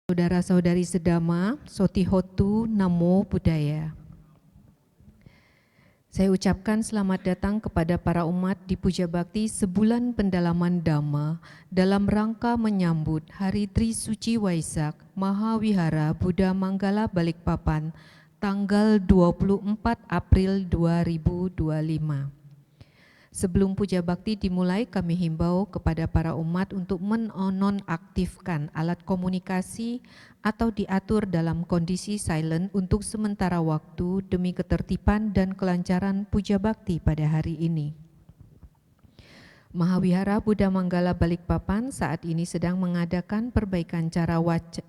Saudara-saudari sedama, Sotihotu Namo Buddhaya. Saya ucapkan selamat datang kepada para umat di Puja Bakti Sebulan Pendalaman Dhamma dalam rangka menyambut Hari Trisuci Waisak Mahawihara Buddha Manggala Balikpapan tanggal 24 April 2025. Sebelum puja bakti dimulai, kami himbau kepada para umat untuk menonaktifkan alat komunikasi atau diatur dalam kondisi silent untuk sementara waktu demi ketertiban dan kelancaran puja bakti pada hari ini. Mahawihara Buddha Manggala Balikpapan saat ini sedang mengadakan perbaikan cara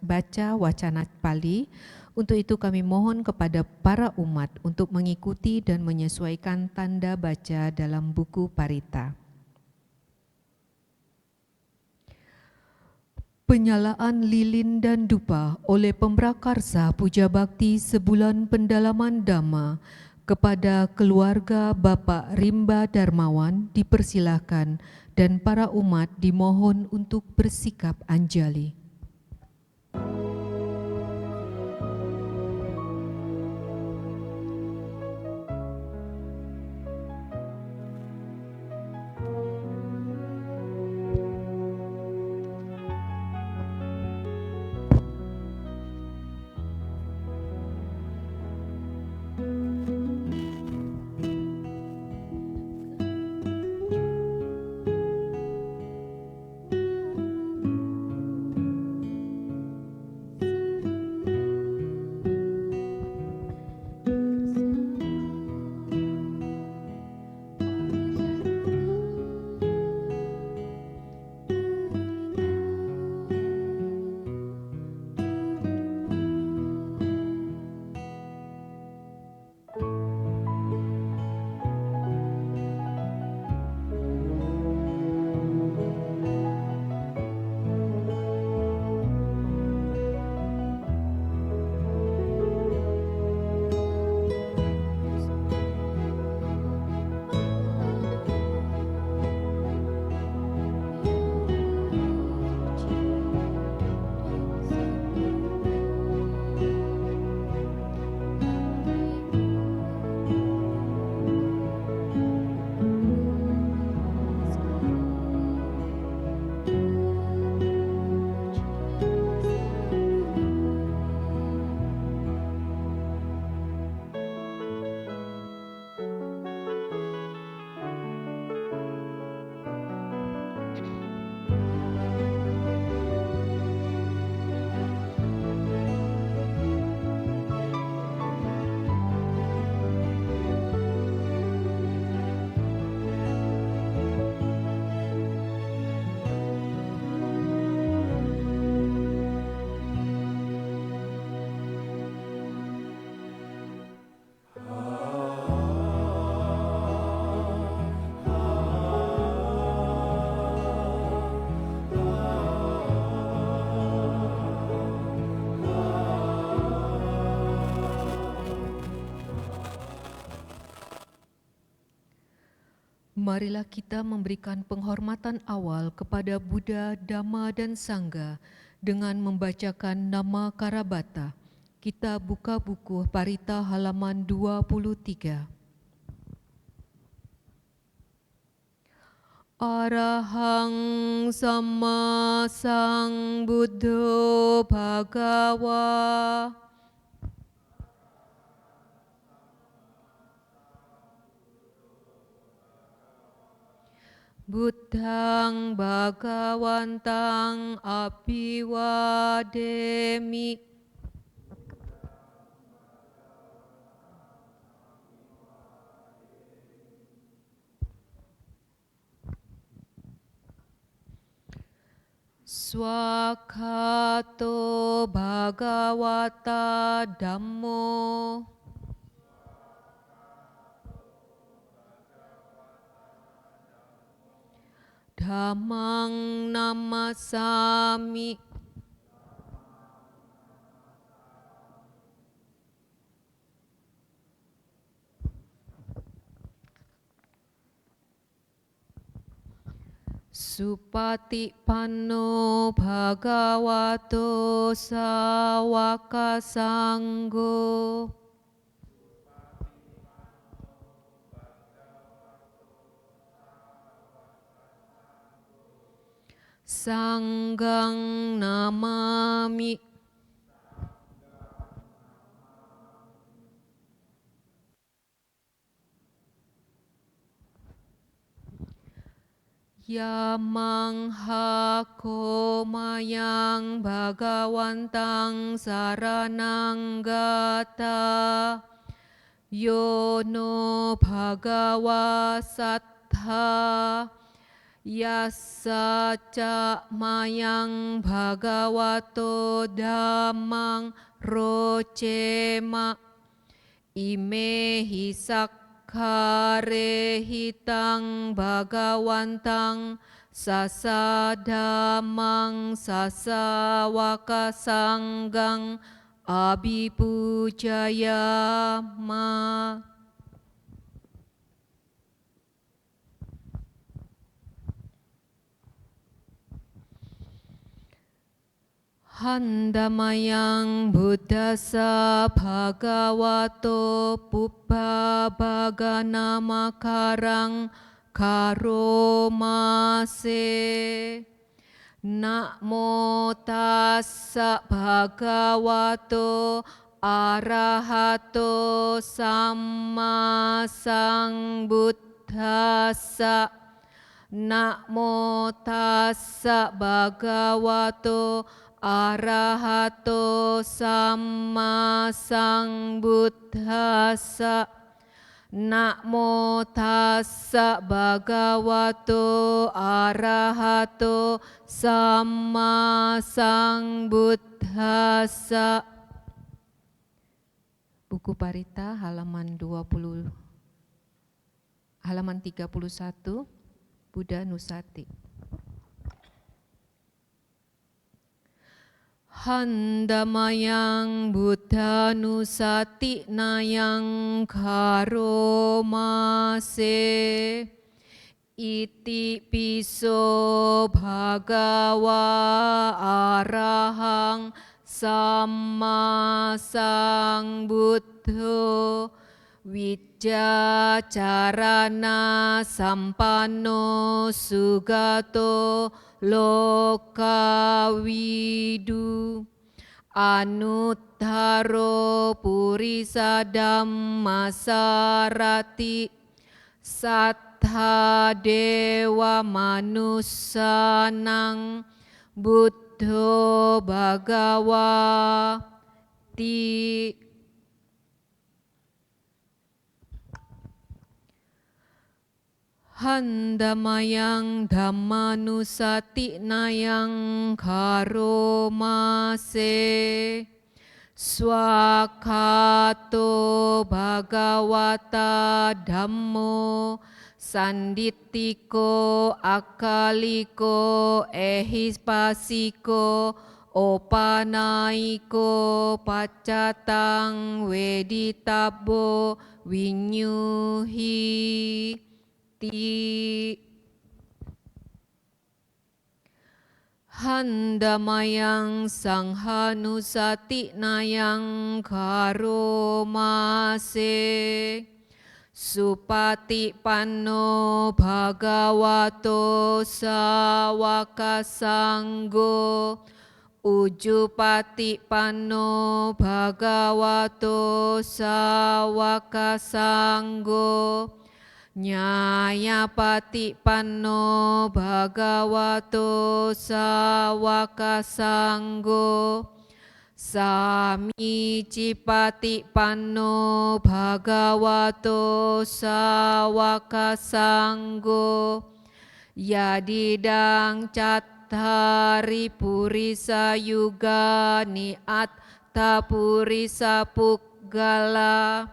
baca wacana Pali. Untuk itu kami mohon kepada para umat untuk mengikuti dan menyesuaikan tanda baca dalam buku Parita. Penyalaan lilin dan dupa oleh pemrakarsa Puja Bakti Sebulan Pendalaman Dhamma kepada keluarga Bapak Rimba Darmawan dipersilahkan dan para umat dimohon untuk bersikap anjali. Marilah kita memberikan penghormatan awal kepada Buddha, Dhamma, dan Sangha dengan membacakan nama Karabata. Kita buka buku Parita halaman 23. Arahang Samma Sambuddho Bhagava Buddhang Bhagawantang Abhiwademi. Swakato Bhagawata Dhammo. Dhammang namasami. Supatipanno bhagavato sawaka sanggo. Sanggang namami. Yamang hako mayang bhagawantang saranang gata. Yono bhagawa sattha. Yassa ca mayang bhagavato dhammang rocema. Imehi sakkare hitang bhagawantang sasadhamang sasawaka sanggang abhipujayama. Handamayang buddhasa bhagavato pubbha bhagana makarang karomase. Namo tassa bhagavato arahato samma sambuddhassa. Namo tassa bhagavato arahato samma sambuddhassa. Namo tassa bhagavato arahato samma sambuddhassa. Buku Parita halaman 31, Buddha Nusati. Handamayang Buddha Nusati nayang karomase. Iti piso bhagawa arahang samma sambuddho. Wijacarana sampanno sugato lokawidu. Anuttaro purisa dhammasarati. Sattha dewa manusanang buddho bhagawati. Handamayang dhammanusati nayang karomase. Swakato bhagawata dhammo. Sanditiko akaliko ehispasiko. Opanaiko pacatang weditabo winyuhi. Handamayang sanghanusati nayang karomase. Supatipanno bhagavato sawaka sanggo. Ujupatipanno bhagavato sawaka sanggo. Nyayapatipanno bhagavato sawaka sanggo. Samicipatipanno bhagavato sawaka sanggo. Yadidang cattari purisa yugani atta purisa puggala.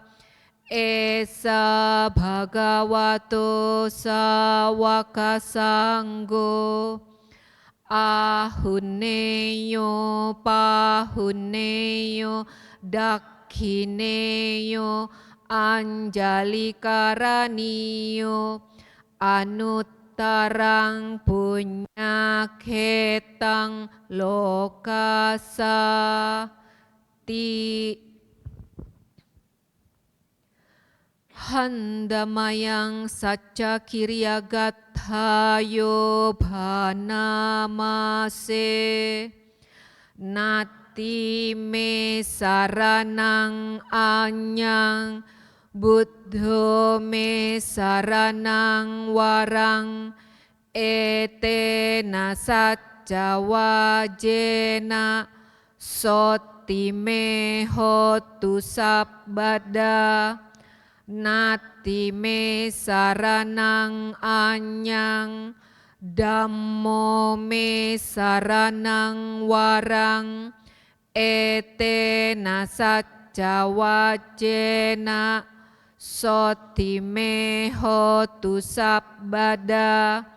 Esa bhagavato sawaka sanggo. Ahunneyo pahunneyo dakhineyo anjalikaraniyo. Anut tarang punyaketang lokasa ti handamayang saca kiryagathayo bhanamase nati me saranang anyang buddho me saranang warang etena saca wajena soti me hotu sabbada nati me saranang anyang Dhammo me saranang warang etena saca wajena soti me hotu sabbada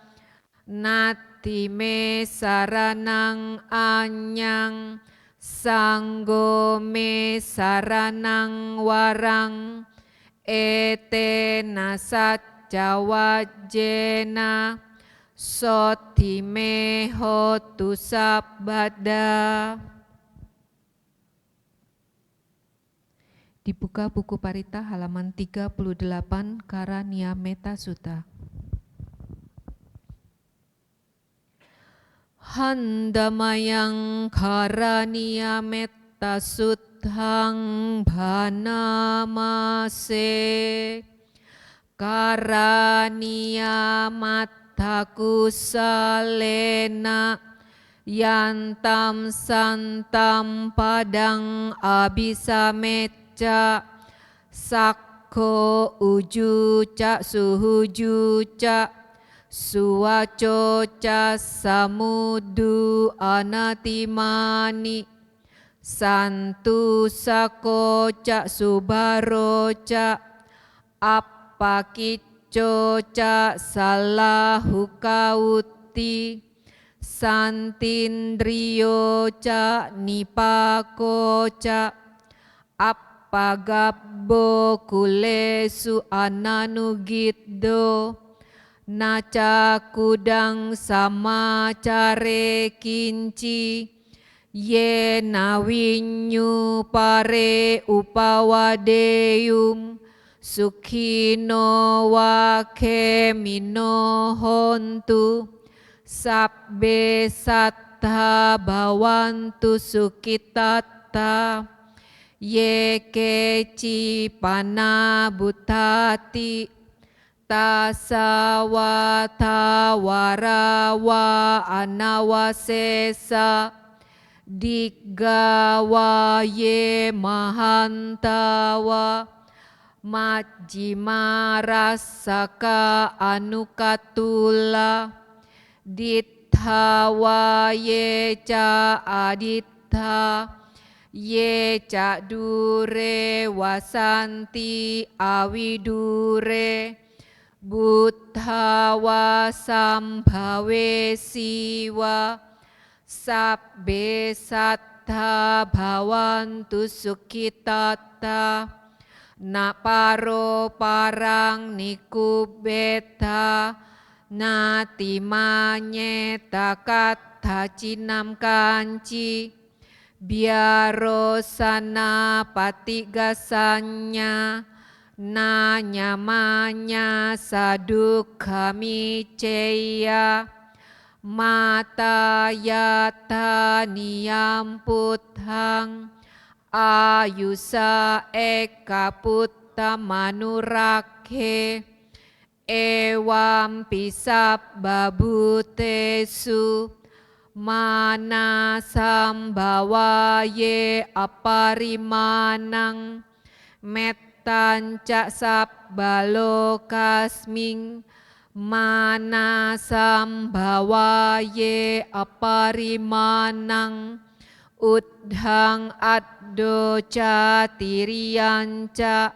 nati me saranang anyang sanggo me saranang warang etena saca wajena soti me hotu sabbada. Dibuka buku Parita halaman 38 Karania Metta Sutta. Handamayang Karania Metta Suttang Bhanamase Karania Mattakusalena yantam santam padang abisameca sakko ujuca suhujuca suwacoca samudu anatimani santu sakoca subaroca appakicoca salahukauti santindriyoca nipakoca appagabbo kulesu ananugiddo naca kudang samacare kinci yena winyu pare upawadeyum sukhino wa khemino hontu sabbe sattha bhavantu sukhitatta ye keci panabutati tasawata warawa anawasesa diggawa ye mahantawa majjimarasaka anukatula ditthawa ye ca adittha ye ca dure wasanti avidure buddhawa sambhawe siwa sabbe sattha bhavantu sukhitatta naparo parang nikubeta nati manyeta kattha cinam kanci biaro sana patigasanya na nyamanya sadukami ceya mata yata niyam puthang ayusa eka putta manurakhe ewam pisab babutesu mana sambhawaye aparimanang mettanca sabbalokasming mana sambhawaye aparimanang uddhang addo ca tiriyanca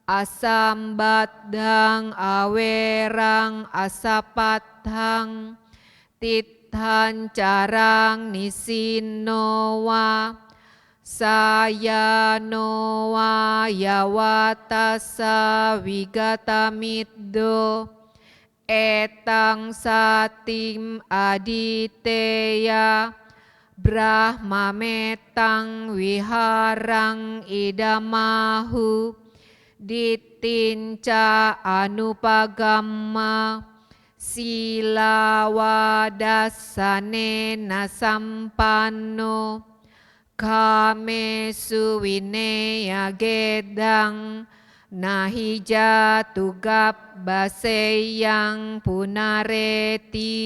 asambaddhang awerang asapathang tithan carang nisinnowa sayanowa yawatasa wigatamiddo etang satim aditeya Brahma metang wiharang idamahu ditinca anupagamma silawadassane nasampanno kame suwineya gedang nahija tugap baseyang punareti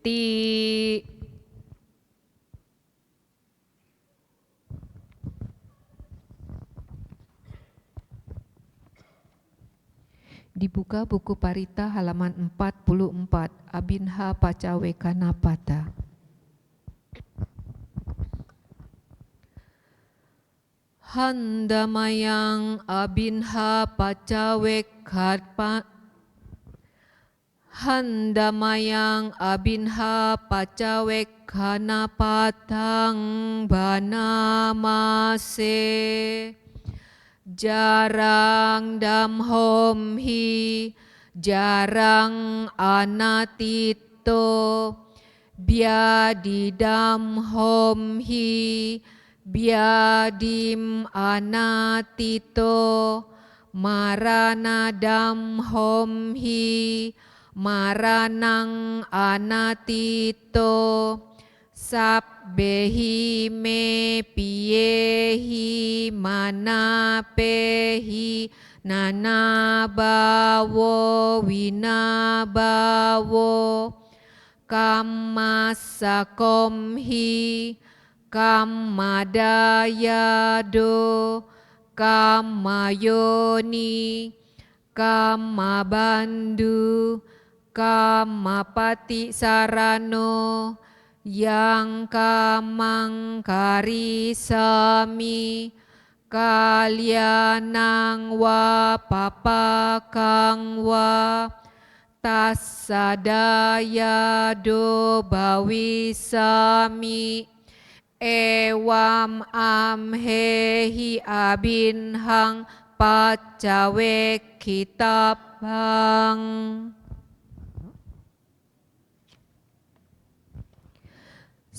ti. Dibuka buku Parita halaman 44, Abinha Pacawekanapata. Handamayang Abinha Handamayang Abinha Pacawekanapatang banamase jarang damhom hi jarang anatito biadidam hom hi biadim anatito maranadam hom hi maranang anatito sabbehi me piyehi manapehi nanabawo winabawo kammasakomhi kammadayado kammayoni kammabandu kammapati sarano yang kamang karisami kalyanang wa papakang wa tassadaya do bawisami ewam amhehi abinhang pacawek kitabang.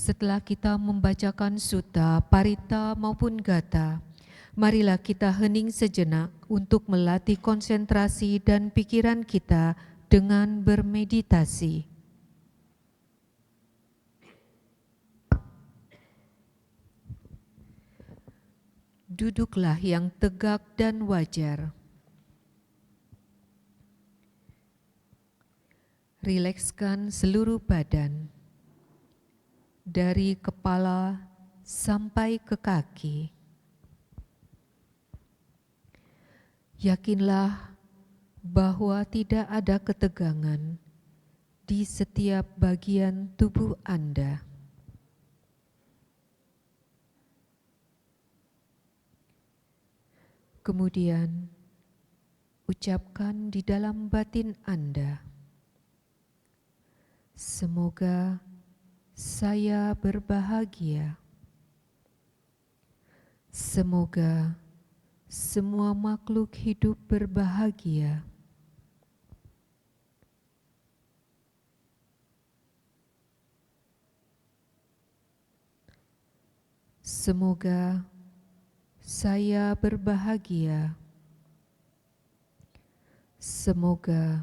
Setelah kita membacakan sutta, parita maupun gata, marilah kita hening sejenak untuk melatih konsentrasi dan pikiran kita dengan bermeditasi. Duduklah yang tegak dan wajar. Rilekskan seluruh badan. Dari kepala sampai ke kaki. Yakinlah bahwa tidak ada ketegangan di setiap bagian tubuh Anda. Kemudian, ucapkan di dalam batin Anda, semoga saya berbahagia. Semoga semua makhluk hidup berbahagia. Semoga saya berbahagia. Semoga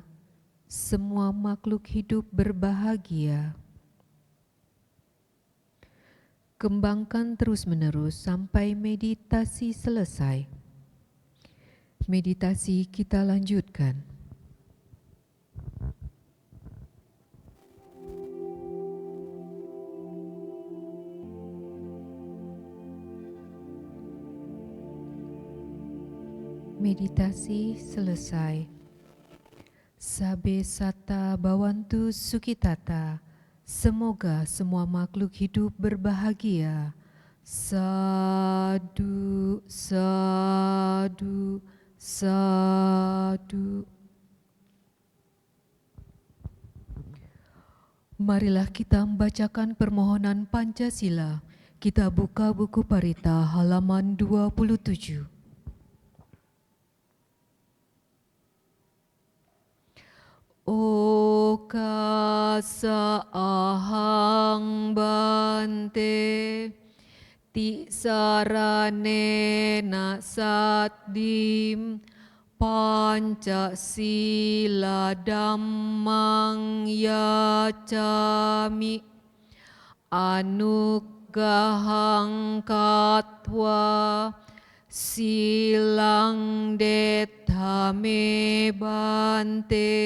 semua makhluk hidup berbahagia. Kembangkan terus-menerus sampai meditasi selesai. Meditasi kita lanjutkan. Meditasi selesai. Sabe sata bawantu sukitata. Semoga semua makhluk hidup berbahagia. Sadu, sadu, sadu. Marilah kita membacakan permohonan Pancasila. Kita buka buku Parita halaman 27. Okasa ahang bante ti saranena satdim Pancasila dhammang yacami anugahang katwa silang dethame bante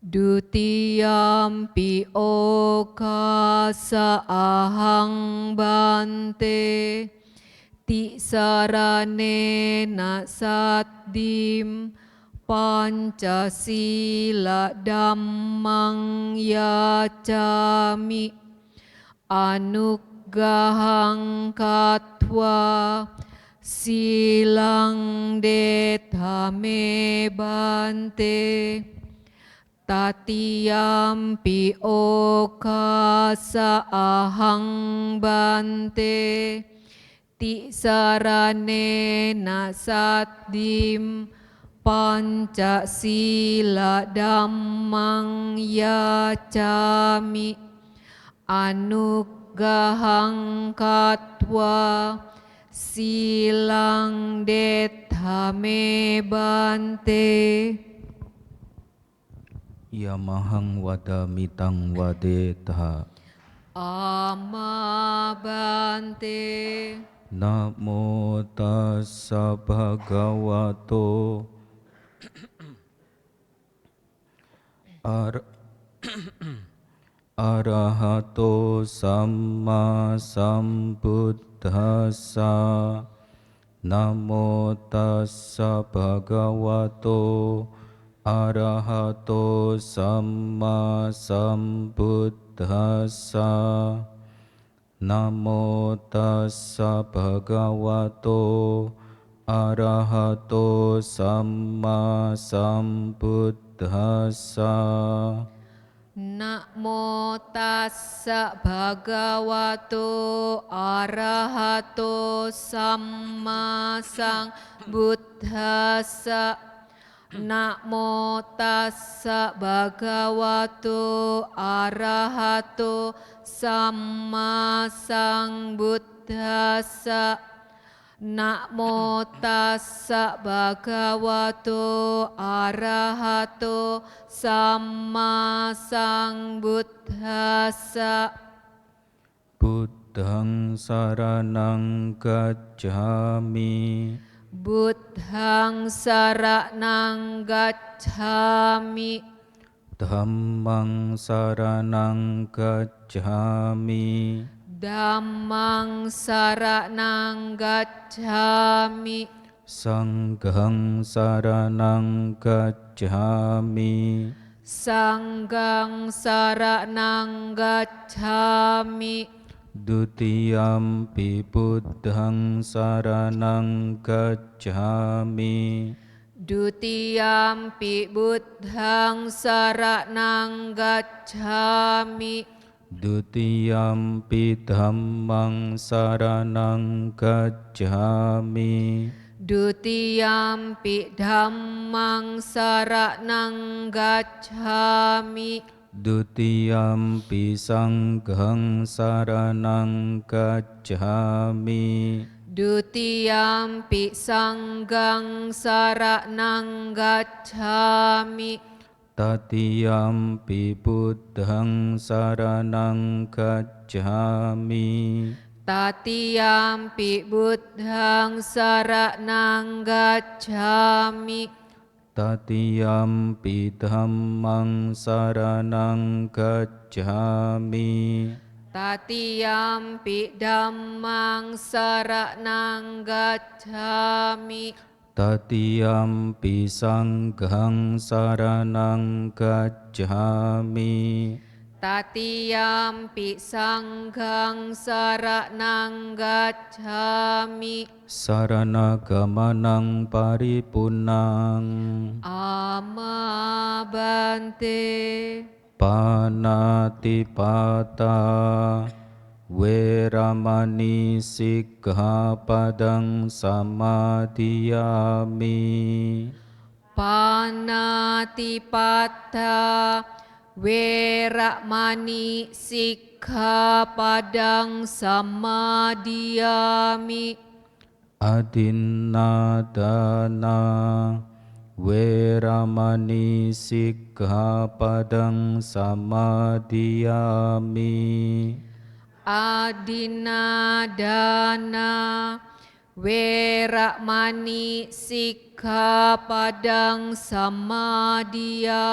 dutiyampi okasa ahang bante ti saranena satdim Pancasila dhammang yacami anugahang katwa silang dethame bante tatiyampi okasa ahang bante ti saranena satdim Pancasila dhammang yacami anugahang katwa silang dethame bante Yamahang wadamitang wadetaha. ama bante Namo tassa bhagavato arahato samma sambuddhassa. Namo tassa bhagavato arahato samma sambuddhassa. Namo tassa bhagavato arahato samma sambuddhassa. Namo tassa bhagavato arahato samma sambuddhassa. Namo tassa bhagavato arahato samma sambuddhassa. Namo tassa bhagavato arahato samma sambuddhassa. Buddhang saranang gacchami. Buddhang saranang gacchami. Dhammang saranang gacchami. Dhammang saranang gacchami. Sanghang saranang gacchami. Sanghang saranang gacchami. Dutiyampi buddhang saranang gacchami. Dutiyampi buddhang saranang gacchami. Dutiyampi dhammang saranang gacchami. Dutiyampi dhammang saranang gacchami. Dutiyampi sanghang saranang gacchami. Dutiyampi sanghang saranang gacchami. Tatiyampi buddhang saranang gacchami. Tatiyampi buddhang saranang gacchami. Tatiyampi dhammang saranang gacchami. Tatiyampi dhammang saranang gacchami. Tatiyampi sanghang saranang gacchami. Tatiyampi sanghang saranang gacchami. Sarana-gamanang paripunang. Ama bante. Panatipata. Weramani sikkhapadang samadhiyami. Panatipata Weramani Sikkhapadang Samadiyami. Adinadana Weramani Sikkhapadang Samadiyami. Adinadana Weramani Sikkhapadang Samadiyami.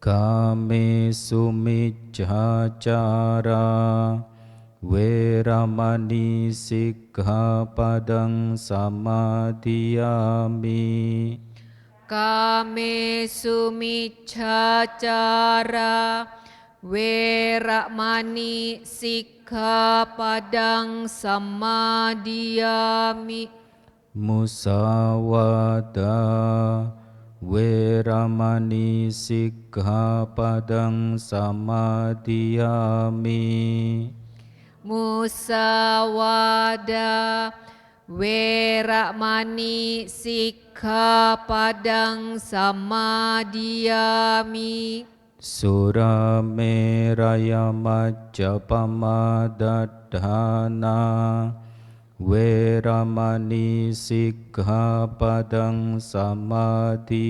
Kame sumiccacara Weramani Sikkhapadang Samadiyami. Kame sumiccacara Weramani Sikkhapadang Samadiyami. Musawada Weramani Sikkhapadang Samadiyami. Musawada Weramani Sikkhapadang Samadiyami. Surameraya Majjapamadatthana Weramani Sikkhapadang Samadiyami.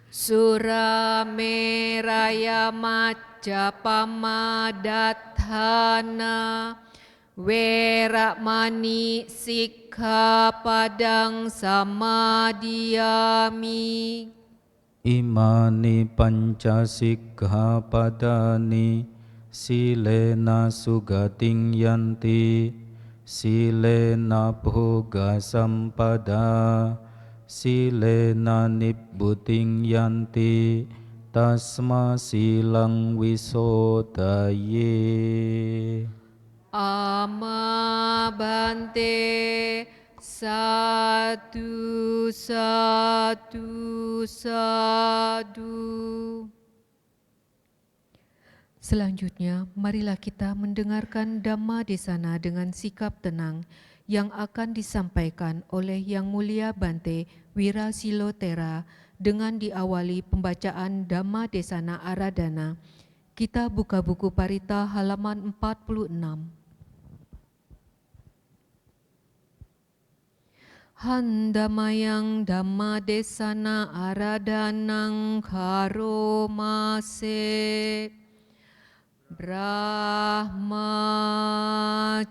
Surameraya Majjapamadatthana Weramani Sikkhapadang Samadiyami. Imani panca sikkhapadani silena sugating yanti silena bhoga sampada silena nibbuting yanti tasma silang wisodaye. Amabante satu sadu. Selanjutnya, marilah kita mendengarkan Dhamma Desana dengan sikap tenang yang akan disampaikan oleh Yang Mulia Bante Wirasilotera dengan diawali pembacaan Dhamma Desana Aradhana. Kita buka buku Parita halaman 46. Handamayang Dhamma Desana Aradhanang Karomase Brahma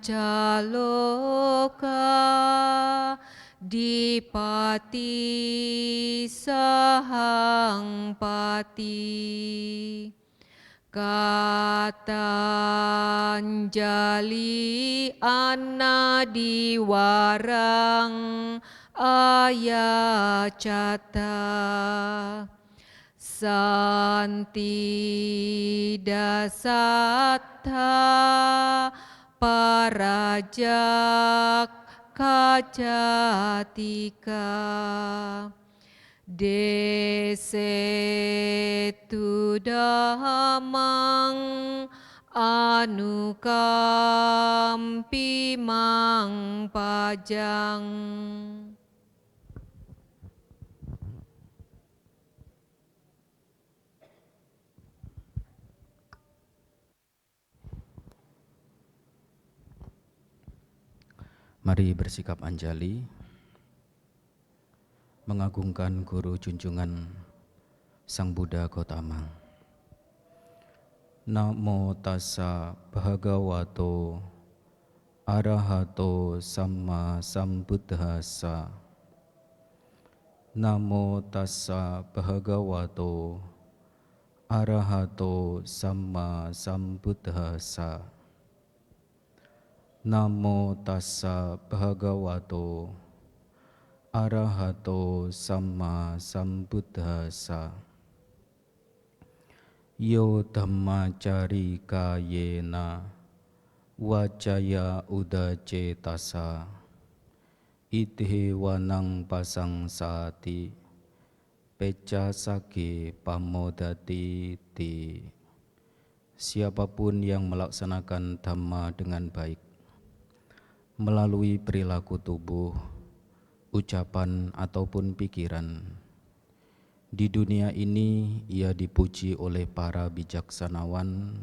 Caloka Dipati Sahang Pati Katanjali Anadiwarang Ayacata Santi Dasattha Parajak Kajatika Desetu Dhammang Anukampi Mang Pajang. Mari bersikap anjali, mengagungkan guru junjungan Sang Buddha Gautama. Namo tassa bhagavato arahato samma sambuddhassa. Namo tassa bhagavato arahato samma sambuddhassa. Namo tassa bhagavato arahato samma sambuddhassa. Yo dhammacari kayena wacaya udacetasa idhe wanang pasang sati peca sage pamodati ti. Siapapun yang melaksanakan dhamma dengan baik melalui perilaku tubuh, ucapan ataupun pikiran. Di dunia ini ia dipuji oleh para bijaksanawan.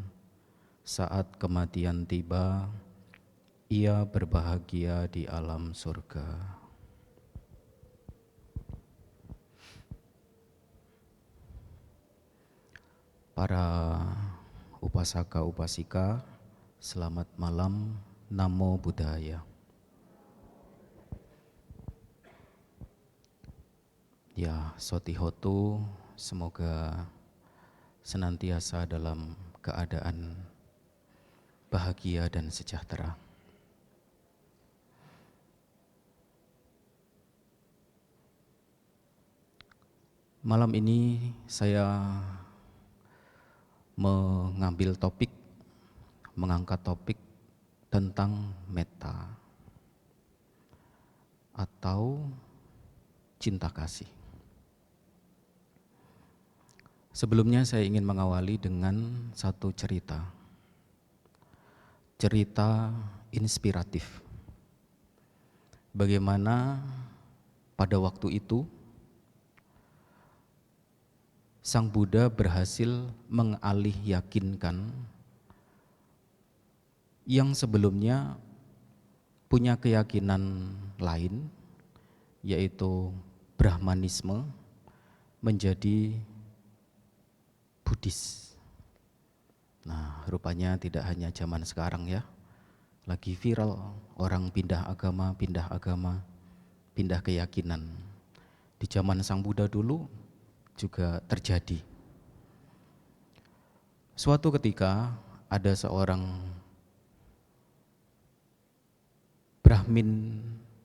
Saat kematian tiba, ia berbahagia di alam surga. Para upasaka upasika, selamat malam. Namo Buddhaya. Ya, Sotihotu, semoga senantiasa dalam keadaan bahagia dan sejahtera. Malam ini saya mengangkat topik tentang metta atau cinta kasih. Sebelumnya saya ingin mengawali dengan satu cerita inspiratif. Bagaimana pada waktu itu Sang Buddha berhasil mengalih yakinkan yang sebelumnya punya keyakinan lain, yaitu Brahmanisme, menjadi Buddhis. Nah, rupanya tidak hanya zaman sekarang ya, lagi viral orang pindah agama, pindah keyakinan. Di zaman Sang Buddha dulu juga terjadi. Suatu ketika ada seorang Brahmin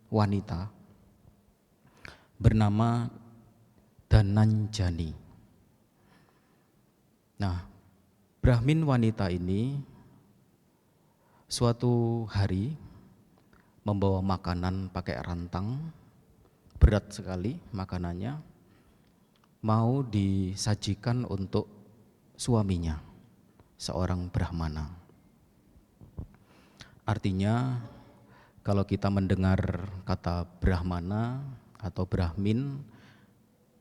wanita bernama Dhananjani. Nah, Brahmin wanita ini suatu hari membawa makanan pakai rantang, berat sekali makanannya, mau disajikan untuk suaminya, seorang Brahmana. Artinya kalau kita mendengar kata Brahmana atau Brahmin,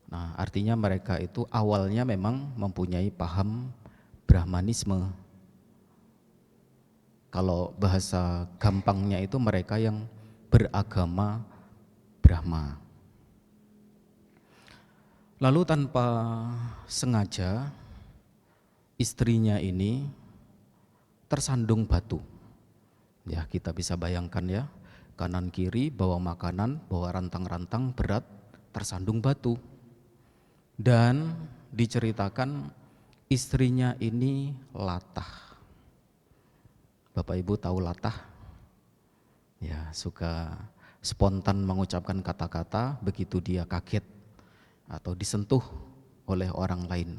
nah artinya mereka itu awalnya memang mempunyai paham Brahmanisme. Kalau bahasa gampangnya itu mereka yang beragama Brahma. Lalu tanpa sengaja istrinya ini tersandung batu. Ya, kita bisa bayangkan ya, kanan kiri bawa makanan, bawa rantang-rantang berat, tersandung batu. Dan diceritakan istrinya ini latah. Bapak Ibu tahu latah? Ya, suka spontan mengucapkan kata-kata begitu dia kaget atau disentuh oleh orang lain.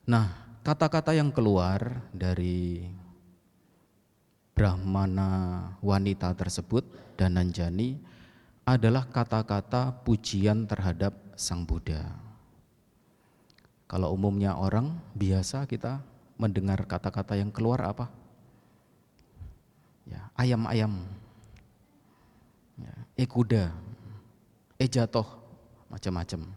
Nah, kata-kata yang keluar dari Brahmana wanita tersebut, Dhananjani, adalah kata-kata pujian terhadap Sang Buddha. Kalau umumnya orang biasa kita mendengar kata-kata yang keluar apa? Ya, ayam-ayam, ya, kuda, jatuh, macam-macam.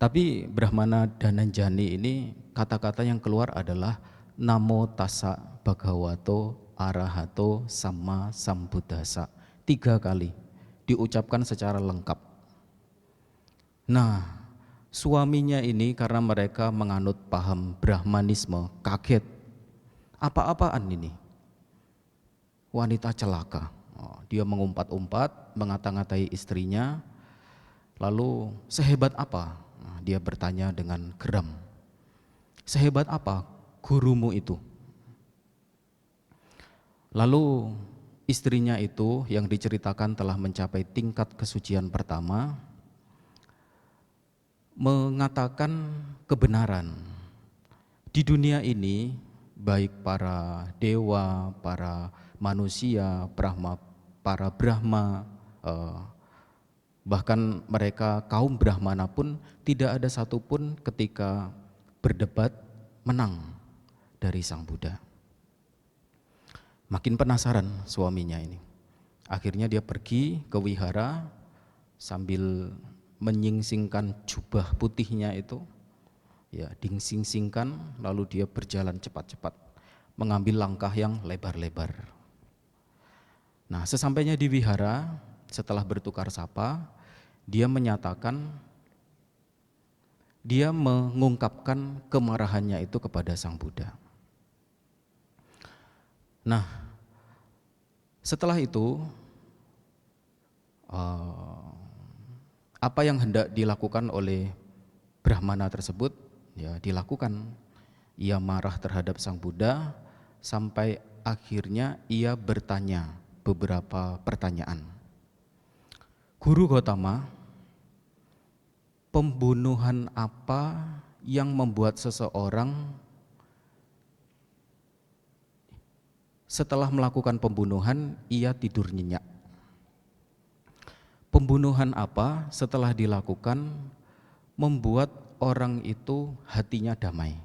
Tapi Brahmana Dhananjani ini kata-kata yang keluar adalah Namo tassa bhagavato arahato samma sambuddhassa. 3 kali diucapkan secara lengkap. Nah, suaminya ini karena mereka menganut paham Brahmanisme, kaget. Apa-apaan ini? Wanita celaka. Dia mengumpat-umpat, mengata-ngatai istrinya. Lalu sehebat apa? Dia bertanya dengan geram. Sehebat apa gurumu itu? Lalu istrinya itu yang diceritakan telah mencapai tingkat kesucian pertama, mengatakan kebenaran. Di dunia ini baik para dewa, para manusia, para Brahma, bahkan mereka kaum Brahmana pun tidak ada satupun ketika berdebat menang dari Sang Buddha. Makin penasaran suaminya ini. Akhirnya dia pergi ke wihara sambil menyingsingkan jubah putihnya itu, ya dingsing-singkan, lalu dia berjalan cepat-cepat mengambil langkah yang lebar-lebar. Nah, sesampainya di wihara, setelah bertukar sapa, dia mengungkapkan kemarahannya itu kepada Sang Buddha. Nah, setelah itu apa yang hendak dilakukan oleh Brahmana tersebut ya dilakukan. Ia marah terhadap Sang Buddha sampai akhirnya ia bertanya beberapa pertanyaan. Guru Gotama, pembunuhan apa yang membuat seseorang setelah melakukan pembunuhan ia tidur nyenyak? Pembunuhan apa setelah dilakukan membuat orang itu hatinya damai?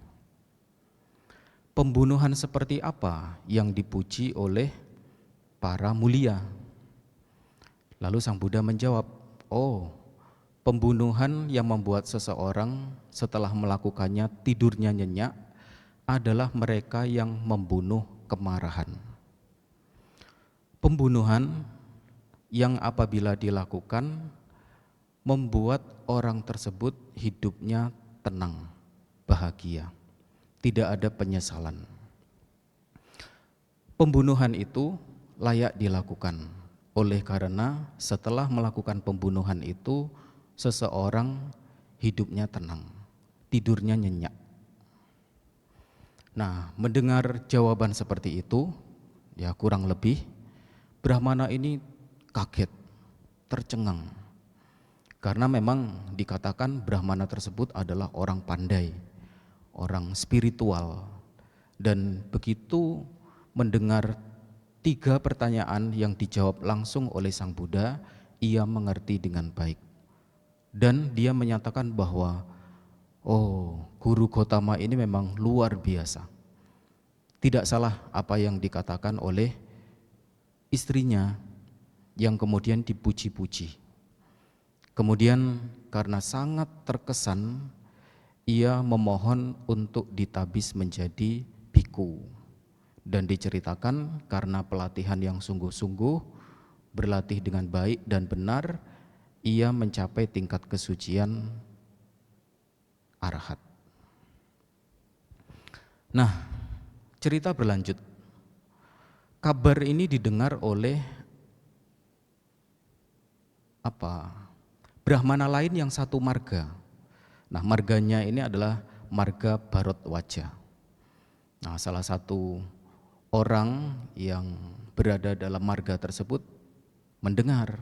Pembunuhan seperti apa yang dipuji oleh para mulia? Lalu Sang Buddha menjawab, oh, pembunuhan yang membuat seseorang setelah melakukannya tidurnya nyenyak adalah mereka yang membunuh kemarahan. Pembunuhan yang apabila dilakukan membuat orang tersebut hidupnya tenang, bahagia, tidak ada penyesalan. Pembunuhan itu layak dilakukan oleh karena setelah melakukan pembunuhan itu seseorang hidupnya tenang, tidurnya nyenyak. Nah, mendengar jawaban seperti itu, ya kurang lebih Brahmana ini kaget, tercengang. Karena memang dikatakan Brahmana tersebut adalah orang pandai, orang spiritual. Dan begitu mendengar 3 pertanyaan yang dijawab langsung oleh Sang Buddha, ia mengerti dengan baik. Dan dia menyatakan bahwa, oh, Guru Gotama ini memang luar biasa. Tidak salah apa yang dikatakan oleh istrinya yang kemudian dipuji-puji. Kemudian karena sangat terkesan, ia memohon untuk ditabis menjadi biku. Dan diceritakan karena pelatihan yang sungguh-sungguh, berlatih dengan baik dan benar, ia mencapai tingkat kesucian arahat. Nah, cerita berlanjut. Kabar ini didengar oleh Brahmana lain yang satu marga. Nah, marganya ini adalah marga Bharatwaja. Nah, salah satu orang yang berada dalam marga tersebut mendengar,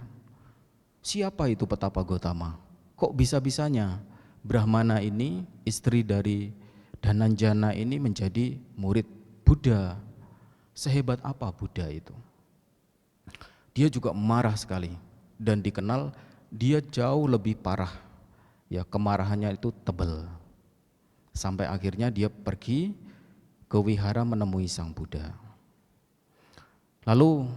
siapa itu Petapa Gotama? Kok bisa-bisanya Brahmana ini, istri dari Dhananjana ini menjadi murid Buddha? Sehebat apa Buddha itu? Dia juga marah sekali dan dikenal dia jauh lebih parah. Ya, kemarahannya itu tebal. Sampai akhirnya dia pergi ke wihara menemui Sang Buddha. Lalu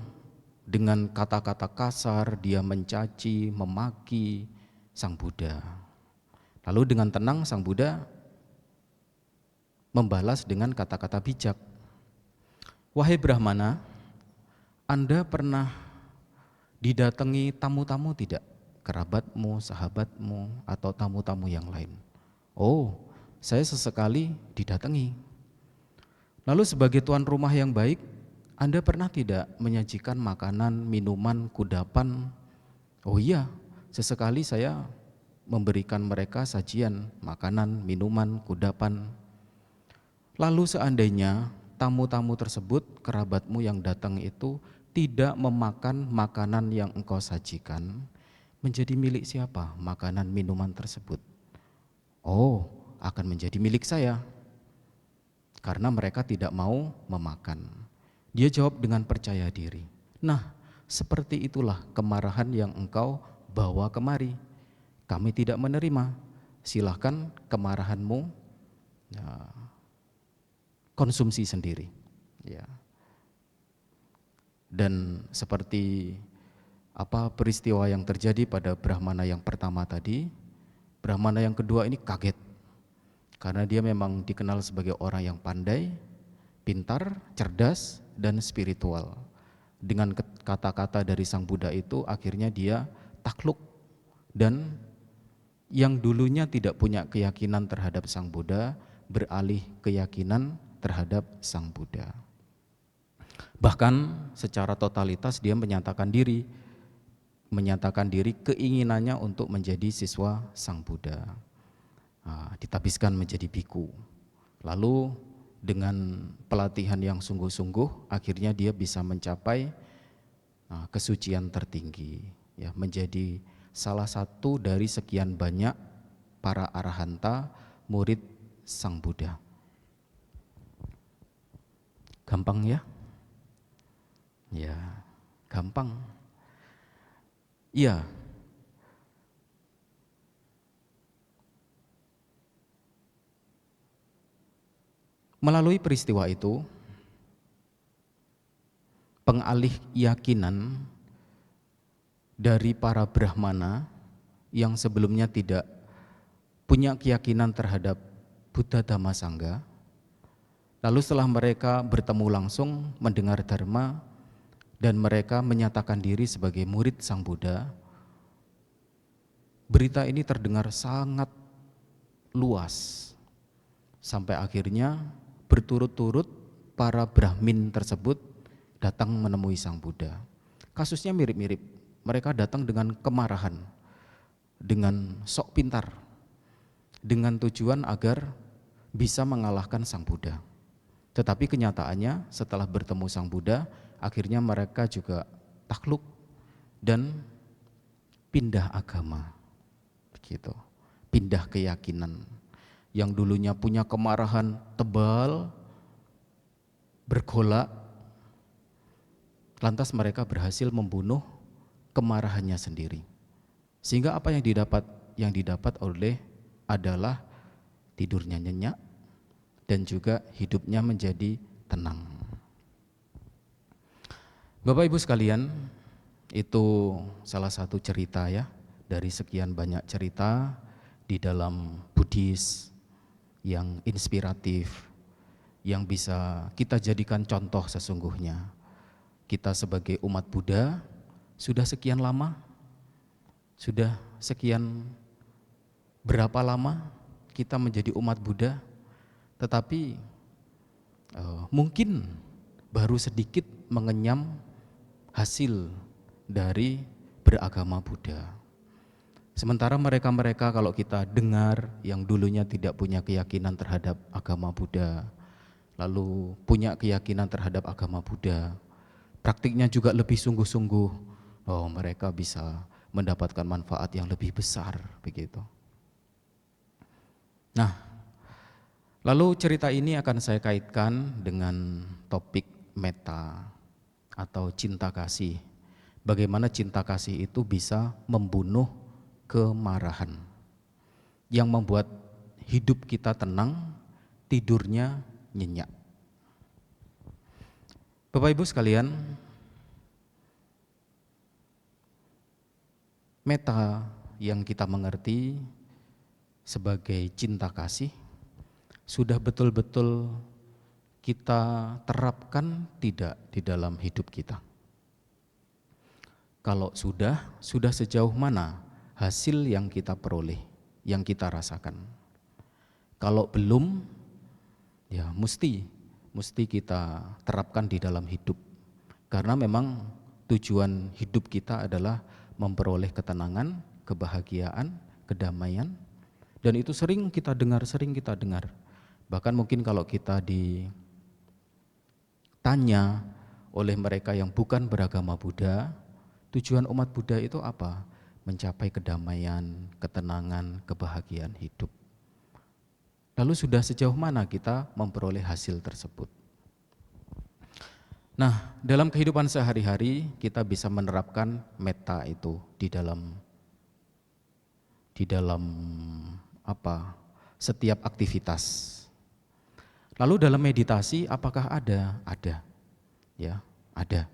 dengan kata-kata kasar dia mencaci, memaki Sang Buddha. Lalu dengan tenang Sang Buddha membalas dengan kata-kata bijak. Wahai Brahmana, Anda pernah didatangi tamu-tamu tidak? Kerabatmu, sahabatmu, atau tamu-tamu yang lain? Oh, saya sesekali didatangi. Lalu sebagai tuan rumah yang baik, Anda pernah tidak menyajikan makanan, minuman, kudapan? Oh iya, sesekali saya memberikan mereka sajian makanan, minuman, kudapan. Lalu seandainya tamu-tamu tersebut, kerabatmu yang datang itu tidak memakan makanan yang engkau sajikan, menjadi milik siapa makanan minuman tersebut? Oh, akan menjadi milik saya, karena mereka tidak mau memakan. Dia jawab dengan percaya diri. Nah, seperti itulah kemarahan yang engkau bawa kemari. Kami tidak menerima. Silahkan kemarahanmu ya, konsumsi sendiri. Ya. Dan seperti Apa peristiwa yang terjadi pada Brahmana yang pertama tadi? Brahmana yang kedua ini kaget, karena dia memang dikenal sebagai orang yang pandai, pintar, cerdas, dan spiritual. Dengan kata-kata dari Sang Buddha itu akhirnya dia takluk, dan yang dulunya tidak punya keyakinan terhadap Sang Buddha beralih keyakinan terhadap Sang Buddha. Bahkan secara totalitas dia menyatakan diri keinginannya untuk menjadi siswa Sang Buddha. Ditabiskan menjadi biku. Lalu dengan pelatihan yang sungguh-sungguh akhirnya dia bisa mencapai kesucian tertinggi, ya, menjadi salah satu dari sekian banyak para arahanta murid Sang Buddha. Gampang ya? Ya, gampang. Iya. Melalui peristiwa itu, pengalih keyakinan dari para Brahmana yang sebelumnya tidak punya keyakinan terhadap Buddha Dhamma Sangha, lalu setelah mereka bertemu langsung mendengar dharma dan mereka menyatakan diri sebagai murid Sang Buddha, berita ini terdengar sangat luas sampai akhirnya berturut-turut para Brahmin tersebut datang menemui Sang Buddha. Kasusnya mirip-mirip, mereka datang dengan kemarahan, dengan sok pintar, dengan tujuan agar bisa mengalahkan Sang Buddha. Tetapi kenyataannya setelah bertemu Sang Buddha, akhirnya mereka juga takluk dan pindah agama, begitu, pindah keyakinan. Yang dulunya punya kemarahan tebal, bergolak, lantas mereka berhasil membunuh kemarahannya sendiri. Sehingga apa yang didapat oleh adalah tidurnya nyenyak dan juga hidupnya menjadi tenang. Bapak Ibu sekalian, itu salah satu cerita ya dari sekian banyak cerita di dalam Buddhis yang inspiratif, yang bisa kita jadikan contoh sesungguhnya. Kita sebagai umat Buddha sudah sekian lama, sudah sekian berapa lama kita menjadi umat Buddha, tetapi mungkin baru sedikit mengenyam hasil dari beragama Buddha. Sementara mereka-mereka kalau kita dengar yang dulunya tidak punya keyakinan terhadap agama Buddha, lalu punya keyakinan terhadap agama Buddha, praktiknya juga lebih sungguh-sungguh, mereka bisa mendapatkan manfaat yang lebih besar, begitu. Nah, lalu cerita ini akan saya kaitkan dengan topik metta atau cinta kasih. Bagaimana cinta kasih itu bisa membunuh kemarahan yang membuat hidup kita tenang, tidurnya nyenyak. Bapak Ibu sekalian, metta yang kita mengerti sebagai cinta kasih sudah betul-betul kita terapkan tidak di dalam hidup kita? Kalau sudah sejauh mana hasil yang kita peroleh, yang kita rasakan? Kalau belum, ya mesti kita terapkan di dalam hidup. Karena memang tujuan hidup kita adalah memperoleh ketenangan, kebahagiaan, kedamaian. Dan itu sering kita dengar. Bahkan mungkin kalau kita ditanya oleh mereka yang bukan beragama Buddha, tujuan umat Buddha itu apa? Mencapai kedamaian, ketenangan, kebahagiaan hidup. Lalu sudah sejauh mana kita memperoleh hasil tersebut? Nah, dalam kehidupan sehari-hari kita bisa menerapkan metta itu di dalam setiap aktivitas. Lalu dalam meditasi apakah ada? Ada. Ya, ada.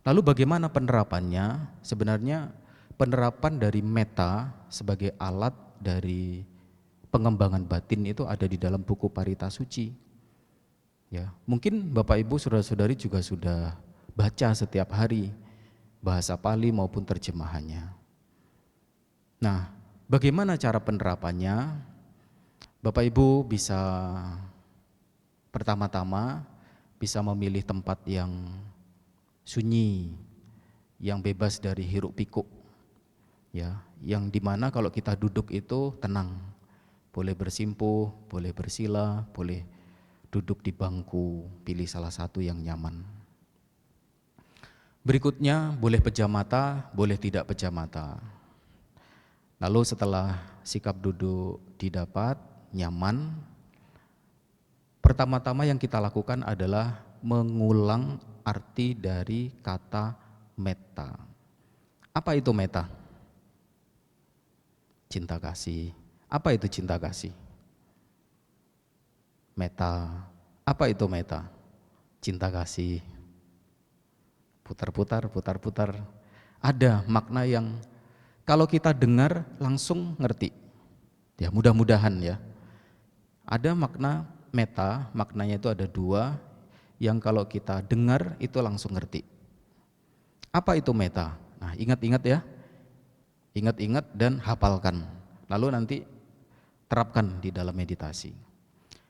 Lalu bagaimana penerapannya? Sebenarnya penerapan dari meta sebagai alat dari pengembangan batin itu ada di dalam buku Parita Suci. Ya, mungkin Bapak Ibu saudara-saudari juga sudah baca setiap hari bahasa Pali maupun terjemahannya. Nah, bagaimana cara penerapannya? Bapak Ibu bisa pertama-tama bisa memilih tempat yang sunyi, yang bebas dari hiruk pikuk, ya, yang dimana kalau kita duduk itu tenang, boleh bersimpuh, boleh bersila, boleh duduk di bangku, pilih salah satu yang nyaman. Berikutnya boleh pejam mata, boleh tidak pejam mata. Lalu setelah sikap duduk didapat, nyaman, pertama-tama yang kita lakukan adalah mengulang arti dari kata metta. Apa itu metta? Cinta kasih. Apa itu cinta kasih? Metta. Apa itu metta? Cinta kasih. Putar-putar, putar-putar. Ada makna yang kalau kita dengar langsung ngerti. Ya, mudah-mudahan ya. Ada makna metta, maknanya itu ada dua, yang kalau kita dengar itu langsung ngerti. Apa itu metta? Nah, ingat-ingat ya. Ingat-ingat dan hafalkan. Lalu nanti terapkan di dalam meditasi.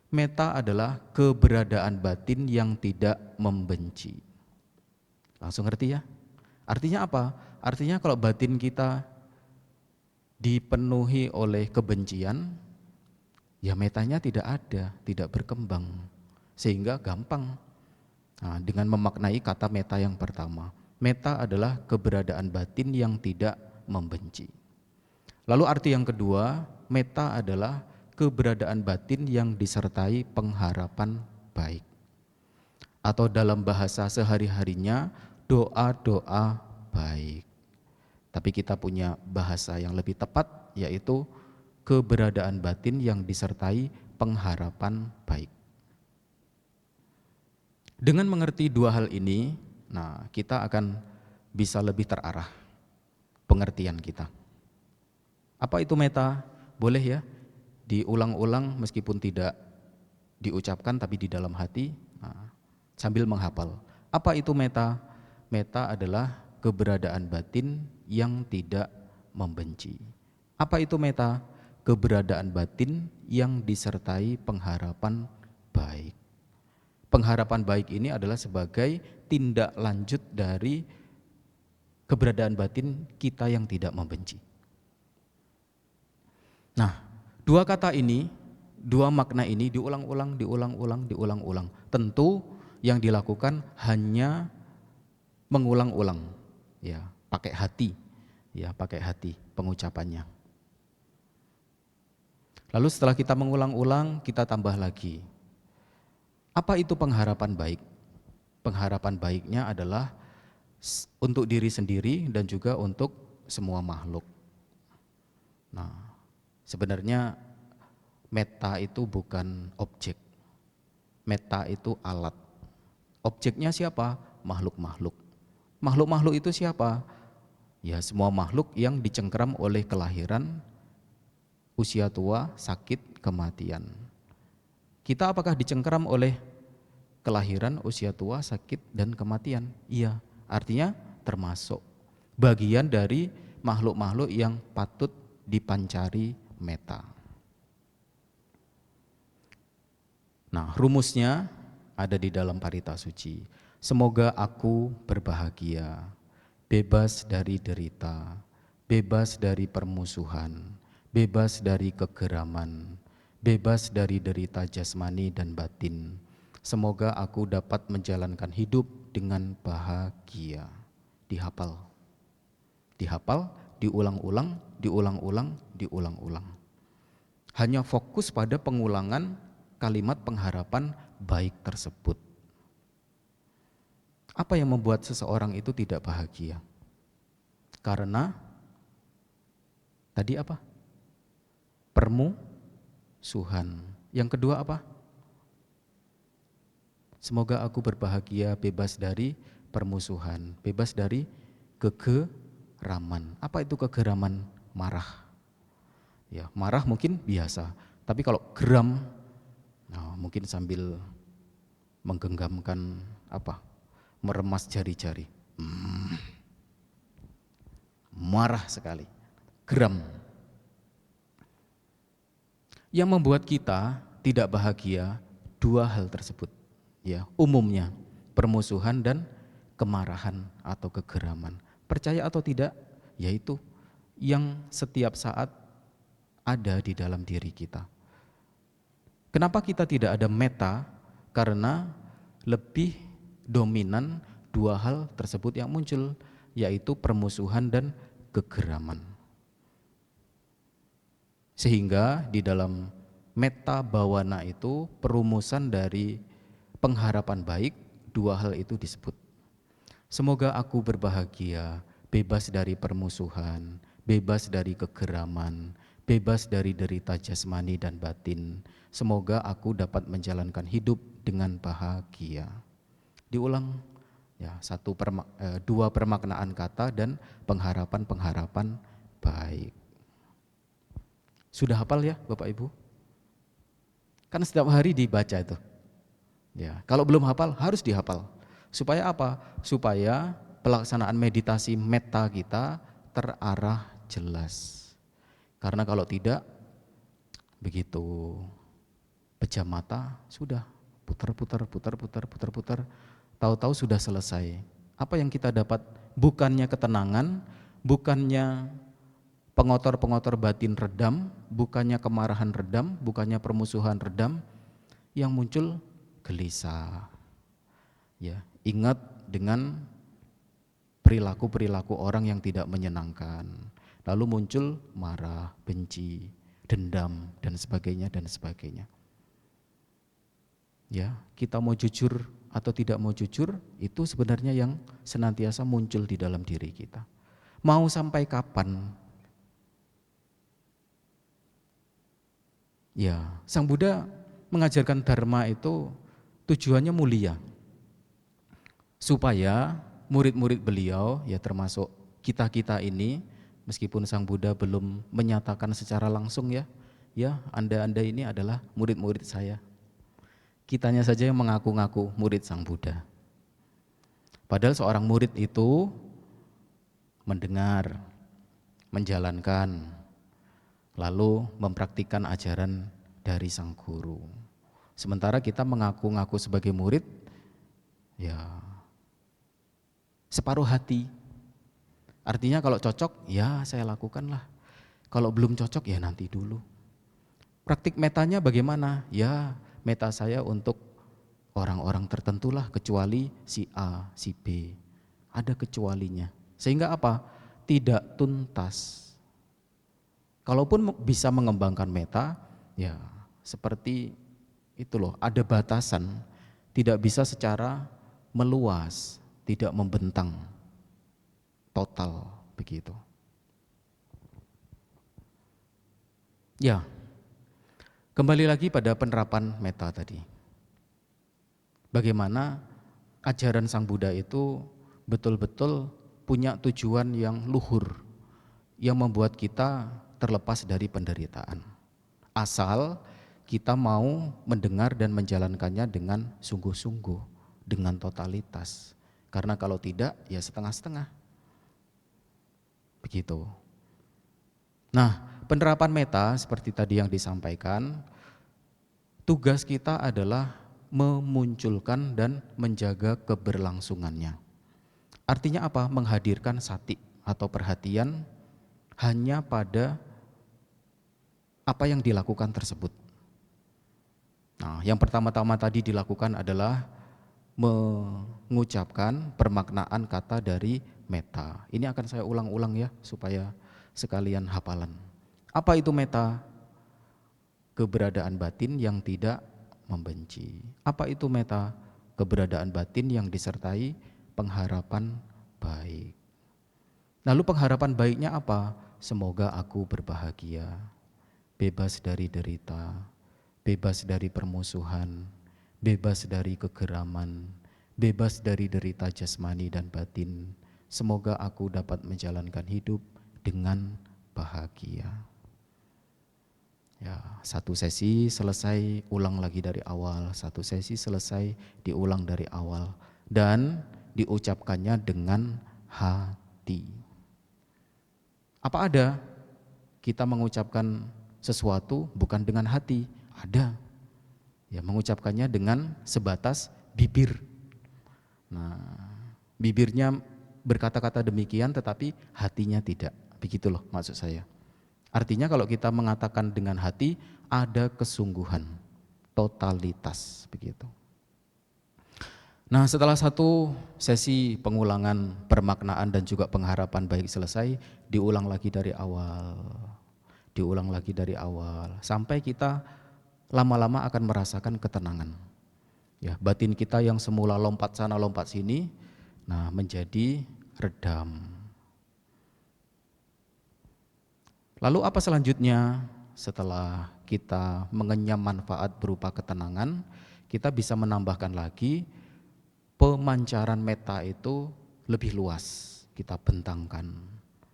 Metta adalah keberadaan batin yang tidak membenci. Langsung ngerti ya? Artinya apa? Artinya kalau batin kita dipenuhi oleh kebencian, ya metanya tidak ada, tidak berkembang. Sehingga gampang. Nah, dengan memaknai kata metta yang pertama. Metta adalah keberadaan batin yang tidak membenci. Lalu arti yang kedua, metta adalah keberadaan batin yang disertai pengharapan baik. Atau dalam bahasa sehari-harinya, doa-doa baik. Tapi kita punya bahasa yang lebih tepat, yaitu keberadaan batin yang disertai pengharapan baik. Dengan mengerti dua hal ini, nah kita akan bisa lebih terarah pengertian kita. Apa itu metta? Boleh ya diulang-ulang meskipun tidak diucapkan tapi di dalam hati, nah, sambil menghafal. Apa itu metta? Metta adalah keberadaan batin yang tidak membenci. Apa itu metta? Keberadaan batin yang disertai pengharapan baik. Pengharapan baik ini adalah sebagai tindak lanjut dari keberadaan batin kita yang tidak membenci. Nah, dua kata ini, dua makna ini diulang-ulang. Tentu yang dilakukan hanya mengulang-ulang, ya, pakai hati pengucapannya. Lalu setelah kita mengulang-ulang, kita tambah lagi. Apa itu pengharapan baik? Pengharapan baiknya adalah untuk diri sendiri dan juga untuk semua makhluk. Nah, sebenarnya metta itu bukan objek. Metta itu alat. Objeknya siapa? Makhluk-makhluk. Makhluk-makhluk itu siapa? Ya, semua makhluk yang dicengkeram oleh kelahiran, usia tua, sakit, kematian. Kita apakah dicengkeram oleh kelahiran, usia tua, sakit, dan kematian? Iya, artinya termasuk bagian dari makhluk-makhluk yang patut dipancari metta. Nah, rumusnya ada di dalam Parita Suci. Semoga aku berbahagia, bebas dari derita, bebas dari permusuhan, bebas dari kegeraman, bebas dari derita jasmani dan batin. Semoga aku dapat menjalankan hidup dengan bahagia. Dihafal, diulang-ulang. Hanya fokus pada pengulangan kalimat pengharapan baik tersebut. Apa yang membuat seseorang itu tidak bahagia? Karena tadi apa? Permusuhan. Yang kedua apa? Semoga aku berbahagia, bebas dari permusuhan, bebas dari kegeraman. Apa itu kegeraman? Marah. Ya, marah mungkin biasa, tapi kalau geram, nah, mungkin sambil menggenggamkan meremas jari-jari. Marah sekali, geram. Yang membuat kita tidak bahagia dua hal tersebut. Ya, umumnya permusuhan dan kemarahan atau kegeraman. Percaya atau tidak, yaitu yang setiap saat ada di dalam diri kita. Kenapa kita tidak ada meta? Karena lebih dominan dua hal tersebut yang muncul, yaitu permusuhan dan kegeraman. Sehingga di dalam meta bawana itu perumusan dari pengharapan baik, dua hal itu disebut. Semoga aku berbahagia, bebas dari permusuhan, bebas dari kegeraman, bebas dari derita jasmani dan batin. Semoga aku dapat menjalankan hidup dengan bahagia. Diulang ya, dua permaknaan kata dan pengharapan-pengharapan baik. Sudah hafal ya Bapak Ibu? Kan setiap hari dibaca itu. Ya, kalau belum hafal harus dihafal. Supaya apa? Supaya pelaksanaan meditasi metta kita terarah jelas. Karena kalau tidak, begitu pejam mata sudah putar, tahu-tahu sudah selesai. Apa yang kita dapat? Bukannya ketenangan, bukannya pengotor-pengotor batin redam, bukannya kemarahan redam, bukannya permusuhan redam, yang muncul gelisah. Ya, ingat dengan perilaku-perilaku orang yang tidak menyenangkan. Lalu muncul marah, benci, dendam dan sebagainya dan sebagainya. Ya, kita mau jujur atau tidak mau jujur itu sebenarnya yang senantiasa muncul di dalam diri kita. Mau sampai kapan? Ya, Sang Buddha mengajarkan dharma itu tujuannya mulia. Supaya murid-murid beliau, ya termasuk kita-kita ini, meskipun Sang Buddha belum menyatakan secara langsung ya Anda ini adalah murid-murid saya. Kitanya saja yang mengaku-ngaku murid Sang Buddha. Padahal seorang murid itu mendengar, menjalankan, lalu mempraktikkan ajaran dari Sang Guru. Sementara kita mengaku-ngaku sebagai murid, ya separuh hati. Artinya kalau cocok, ya saya lakukanlah. Kalau belum cocok, ya nanti dulu. Praktik metanya bagaimana? Ya meta saya untuk orang-orang tertentulah, kecuali si A, si B. Ada kecualinya. Sehingga apa? Tidak tuntas. Kalaupun bisa mengembangkan meta, ya seperti itu loh, ada batasan. Tidak bisa secara meluas, tidak membentang total begitu. Ya, kembali lagi pada penerapan meta tadi. Bagaimana ajaran Sang Buddha itu betul-betul punya tujuan yang luhur, yang membuat kita terlepas dari penderitaan. Asal kita mau mendengar dan menjalankannya dengan sungguh-sungguh, dengan totalitas. Karena kalau tidak, ya setengah-setengah. Begitu. Nah, penerapan meta seperti tadi yang disampaikan, tugas kita adalah memunculkan dan menjaga keberlangsungannya. Artinya apa? Menghadirkan sati atau perhatian hanya pada apa yang dilakukan tersebut. Nah, yang pertama-tama tadi dilakukan adalah mengucapkan permaknaan kata dari meta. Ini akan saya ulang-ulang ya supaya sekalian hafalan. Apa itu meta? Keberadaan batin yang tidak membenci. Apa itu meta? Keberadaan batin yang disertai pengharapan baik. Lalu pengharapan baiknya apa? Semoga aku berbahagia, bebas dari derita, bebas dari permusuhan, bebas dari kegeraman, bebas dari derita jasmani dan batin. Semoga aku dapat menjalankan hidup dengan bahagia. Ya, satu sesi selesai, ulang lagi dari awal. Satu sesi selesai, diulang dari awal. Dan diucapkannya dengan hati. Apa ada kita mengucapkan sesuatu bukan dengan hati? Ada. Ya, mengucapkannya dengan sebatas bibir. Nah, bibirnya berkata-kata demikian tetapi hatinya tidak. Begitu loh maksud saya. Artinya kalau kita mengatakan dengan hati ada kesungguhan, totalitas begitu. Nah, setelah satu sesi pengulangan permaknaan dan juga pengharapan baik selesai, diulang lagi dari awal. Diulang lagi dari awal sampai kita lama-lama akan merasakan ketenangan. Ya, batin kita yang semula lompat sana lompat sini, nah menjadi redam. Lalu apa selanjutnya? Setelah kita mengenyam manfaat berupa ketenangan, kita bisa menambahkan lagi pemancaran metta itu lebih luas, kita bentangkan.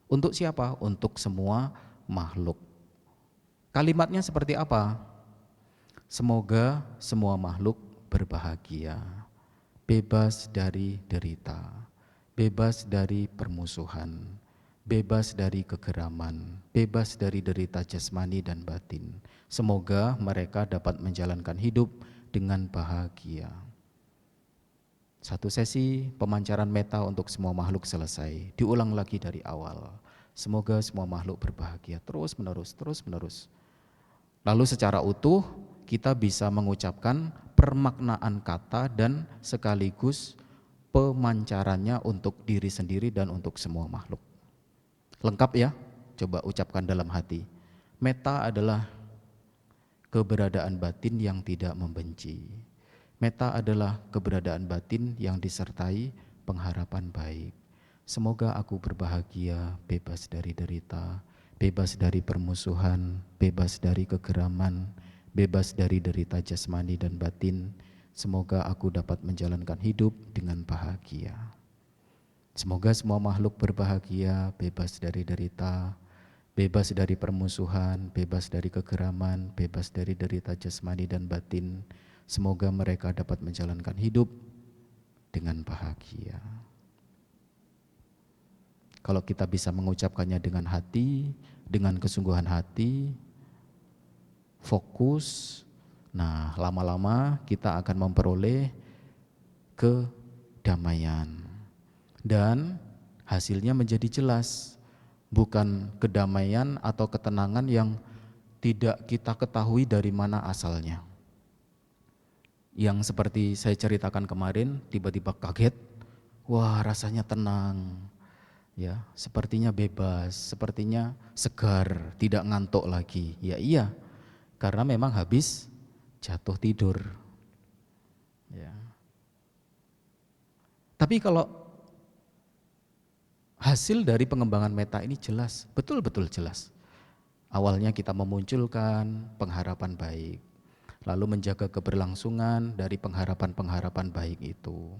Untuk siapa? Untuk semua makhluk. Kalimatnya seperti apa? Semoga semua makhluk berbahagia, bebas dari derita, bebas dari permusuhan, bebas dari kegeraman, bebas dari derita jasmani dan batin. Semoga mereka dapat menjalankan hidup dengan bahagia. Satu sesi pemancaran metta untuk semua makhluk selesai, diulang lagi dari awal. Semoga semua makhluk berbahagia, terus menerus. Lalu secara utuh kita bisa mengucapkan permaknaan kata dan sekaligus pemancarannya untuk diri sendiri dan untuk semua makhluk. Lengkap ya? Coba ucapkan dalam hati. Metta adalah keberadaan batin yang tidak membenci. Metta adalah keberadaan batin yang disertai pengharapan baik. Semoga aku berbahagia, bebas dari derita, bebas dari permusuhan, bebas dari kegeraman, bebas dari derita jasmani dan batin. Semoga aku dapat menjalankan hidup dengan bahagia. Semoga semua makhluk berbahagia, bebas dari derita, bebas dari permusuhan, bebas dari kegeraman, bebas dari derita jasmani dan batin. Semoga mereka dapat menjalankan hidup dengan bahagia. Kalau kita bisa mengucapkannya dengan hati, dengan kesungguhan hati, fokus, nah lama-lama kita akan memperoleh kedamaian. Dan hasilnya menjadi jelas, bukan kedamaian atau ketenangan yang tidak kita ketahui dari mana asalnya. Yang seperti saya ceritakan kemarin, tiba-tiba kaget, wah rasanya tenang, ya sepertinya bebas, sepertinya segar, tidak ngantuk lagi. Ya iya, karena memang habis jatuh tidur. Ya. Tapi kalau hasil dari pengembangan metta ini jelas, betul-betul jelas. Awalnya kita memunculkan pengharapan baik, lalu menjaga keberlangsungan dari pengharapan-pengharapan baik itu.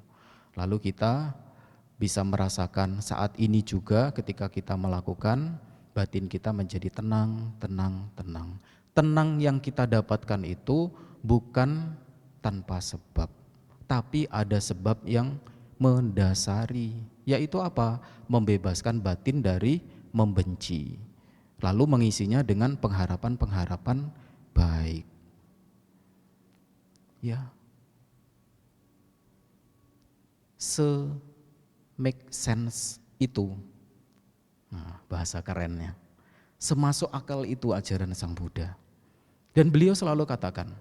Lalu kita bisa merasakan saat ini juga ketika kita melakukan, batin kita menjadi tenang. Tenang yang kita dapatkan itu bukan tanpa sebab, tapi ada sebab yang mendasari, yaitu apa? Membebaskan batin dari membenci, lalu mengisinya dengan pengharapan-pengharapan baik. Ya, make sense itu, nah, bahasa kerennya, semasuk akal itu ajaran Sang Buddha. Dan beliau selalu katakan,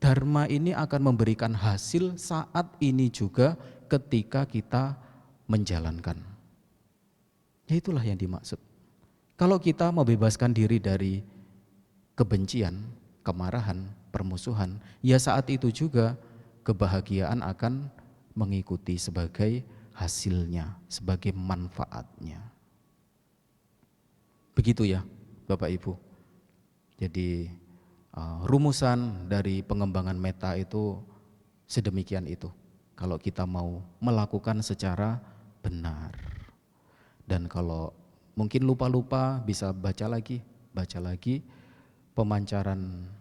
Dharma ini akan memberikan hasil saat ini juga ketika kita menjalankan. Ya itulah yang dimaksud. Kalau kita membebaskan diri dari kebencian, kemarahan, permusuhan, ya saat itu juga kebahagiaan akan mengikuti sebagai hasilnya, sebagai manfaatnya. Begitu ya Bapak Ibu. Jadi rumusan dari pengembangan metta itu sedemikian itu. kalau kita mau melakukan secara benar. Dan kalau mungkin lupa-lupa bisa baca lagi pemancaran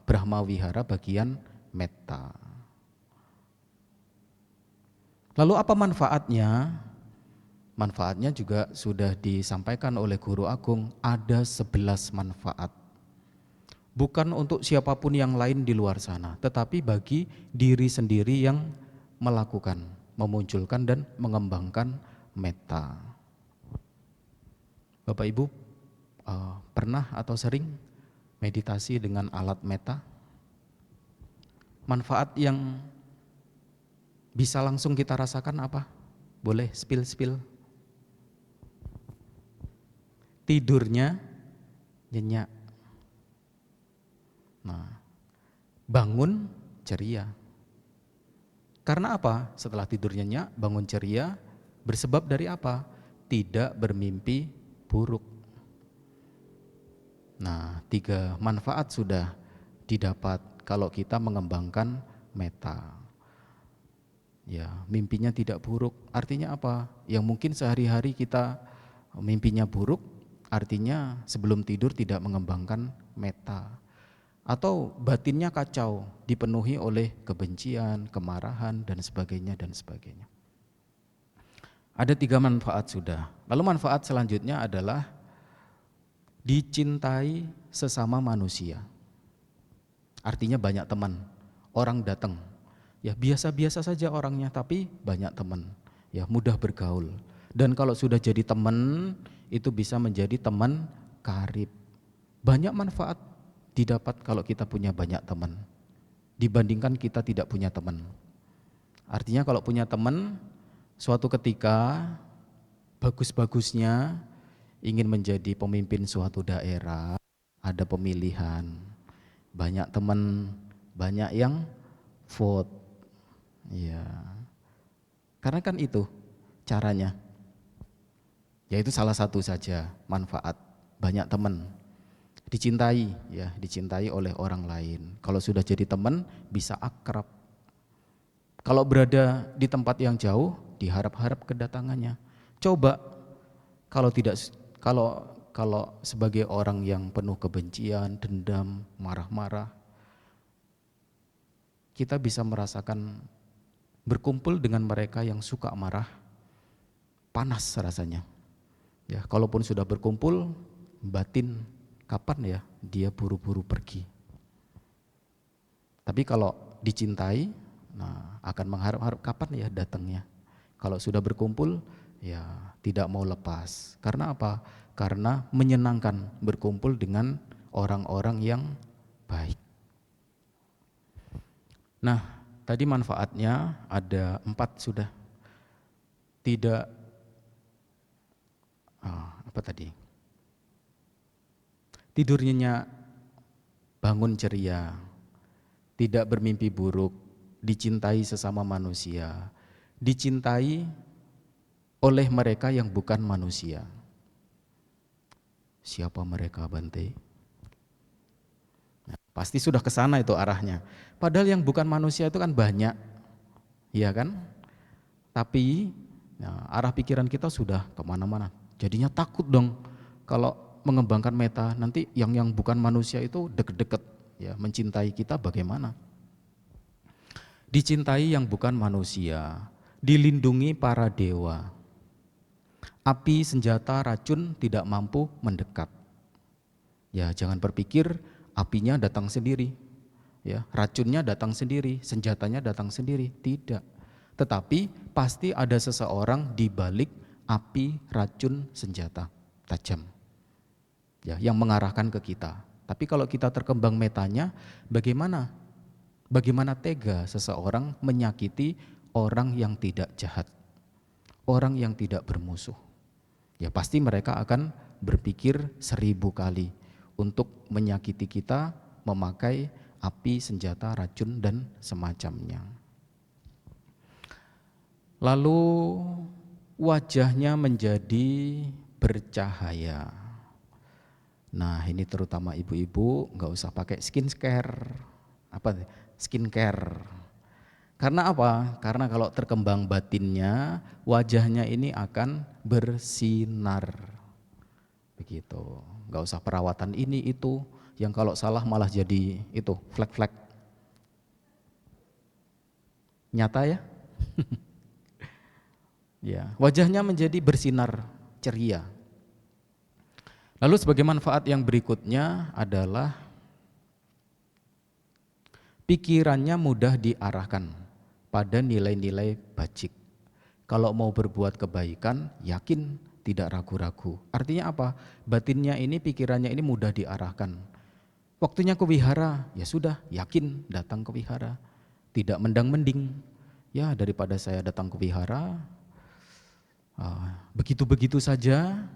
Brahma Wihara bagian metta. Lalu apa manfaatnya? Manfaatnya juga sudah disampaikan oleh Guru Agung, ada 11 manfaat. Bukan untuk siapapun yang lain di luar sana, tetapi bagi diri sendiri yang melakukan, memunculkan dan mengembangkan metta. Bapak Ibu pernah atau sering meditasi dengan alat metta? Manfaat yang bisa langsung kita rasakan apa? Boleh spill. Tidurnya nyenyak. Nah, bangun ceria. Karena apa? Setelah tidur nyenyak, bangun ceria, bersebab dari apa? Tidak bermimpi buruk. Nah, 3 manfaat sudah didapat kalau kita mengembangkan metta. Ya, mimpinya tidak buruk. Artinya apa? Yang mungkin sehari-hari kita mimpinya buruk, artinya sebelum tidur tidak mengembangkan metta. Atau batinnya kacau, dipenuhi oleh kebencian, kemarahan, dan sebagainya. Ada 3 manfaat sudah. Lalu manfaat selanjutnya adalah dicintai sesama manusia. Artinya banyak teman, orang datang. Ya biasa-biasa saja orangnya, tapi banyak teman. Ya mudah bergaul. Dan kalau sudah jadi teman, itu bisa menjadi teman karib. Banyak manfaat didapat kalau kita punya banyak teman dibandingkan kita tidak punya teman. Artinya kalau punya teman, suatu ketika bagus-bagusnya ingin menjadi pemimpin suatu daerah, ada pemilihan, banyak teman, banyak yang vote. Ya. Karena kan itu caranya. Ya itu salah satu saja manfaat, banyak teman. Dicintai, ya, dicintai oleh orang lain. Kalau sudah jadi teman bisa akrab. Kalau berada di tempat yang jauh, diharap-harap kedatangannya. Coba kalau sebagai orang yang penuh kebencian, dendam, marah-marah, kita bisa merasakan berkumpul dengan mereka yang suka marah, panas rasanya. Ya, kalaupun sudah berkumpul, batin kapan ya dia buru-buru pergi. Tapi kalau dicintai, nah akan mengharap-harap kapan ya datangnya. Kalau sudah berkumpul, ya tidak mau lepas. Karena apa? Karena menyenangkan berkumpul dengan orang-orang yang baik. Nah, tadi manfaatnya ada 4 sudah. Tidak, apa tadi? Tidur nyenyak, bangun ceria, tidak bermimpi buruk, dicintai sesama manusia, dicintai oleh mereka yang bukan manusia. Siapa mereka, Bante? Nah, pasti sudah ke sana itu arahnya. Padahal yang bukan manusia itu kan banyak, iya kan? Tapi arah pikiran kita sudah kemana-mana. Jadinya takut dong kalau mengembangkan metta, nanti yang bukan manusia itu deket-deket ya mencintai kita bagaimana? Dicintai yang bukan manusia, dilindungi para dewa. Api, senjata, racun tidak mampu mendekat. Ya, jangan berpikir apinya datang sendiri. Ya, racunnya datang sendiri, senjatanya datang sendiri, tidak. Tetapi pasti ada seseorang di balik api, racun, senjata tajam. Ya, yang mengarahkan ke kita. Tapi kalau kita terkembang metanya, bagaimana? Bagaimana tega seseorang menyakiti orang yang tidak jahat, orang yang tidak bermusuh? Ya pasti mereka akan berpikir 1000 kali untuk menyakiti kita, memakai api, senjata, racun dan semacamnya. Lalu wajahnya menjadi bercahaya. Nah ini terutama ibu-ibu nggak usah pakai skincare. Apa skincare? Karena apa? Karena kalau terkembang batinnya, wajahnya ini akan bersinar. Begitu. Nggak usah perawatan ini itu, yang kalau salah malah jadi itu flek-flek. Nyata ya? Ya, wajahnya menjadi bersinar ceria. Lalu sebagai manfaat yang berikutnya adalah pikirannya mudah diarahkan pada nilai-nilai bajik. Kalau mau berbuat kebaikan, yakin, tidak ragu-ragu. Artinya apa? Batinnya ini, pikirannya ini mudah diarahkan. Waktunya ke wihara, ya sudah, yakin datang ke wihara. Tidak mendang-mending. Ya, daripada saya datang ke wihara, begitu-begitu saja,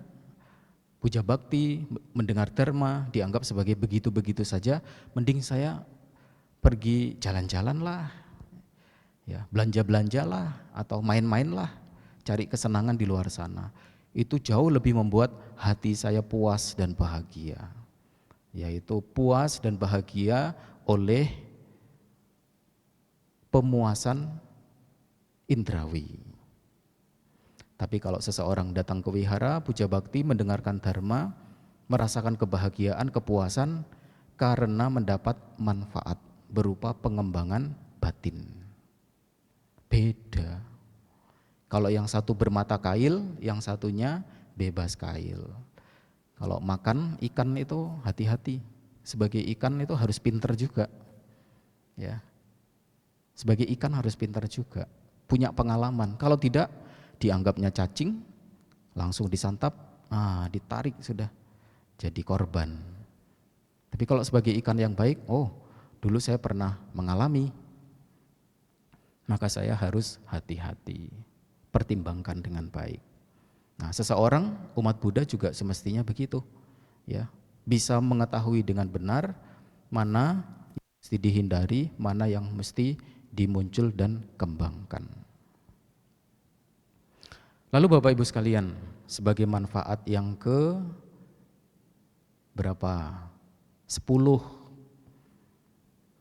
puja bakti, mendengar dharma, dianggap sebagai begitu-begitu saja, mending saya pergi jalan-jalan lah, ya, belanja-belanja lah, atau main-main lah, cari kesenangan di luar sana. Itu jauh lebih membuat hati saya puas dan bahagia, yaitu puas dan bahagia oleh pemuasan indrawi. Tapi kalau seseorang datang ke wihara, puja bakti, mendengarkan dharma, merasakan kebahagiaan, kepuasan karena mendapat manfaat berupa pengembangan batin. Beda. Kalau yang satu bermata kail, yang satunya bebas kail. Kalau makan ikan itu hati-hati. Sebagai ikan itu harus pintar juga. Ya. Sebagai ikan harus pintar juga. Punya pengalaman. Kalau tidak, dianggapnya cacing, langsung disantap, ditarik sudah jadi korban. Tapi kalau sebagai ikan yang baik, oh dulu saya pernah mengalami, maka saya harus hati-hati, pertimbangkan dengan baik. Nah, seseorang umat Buddha juga semestinya begitu, ya, bisa mengetahui dengan benar mana yang mesti dihindari, mana yang mesti dimuncul dan kembangkan. Lalu Bapak Ibu sekalian, sebagai manfaat yang ke berapa? 10.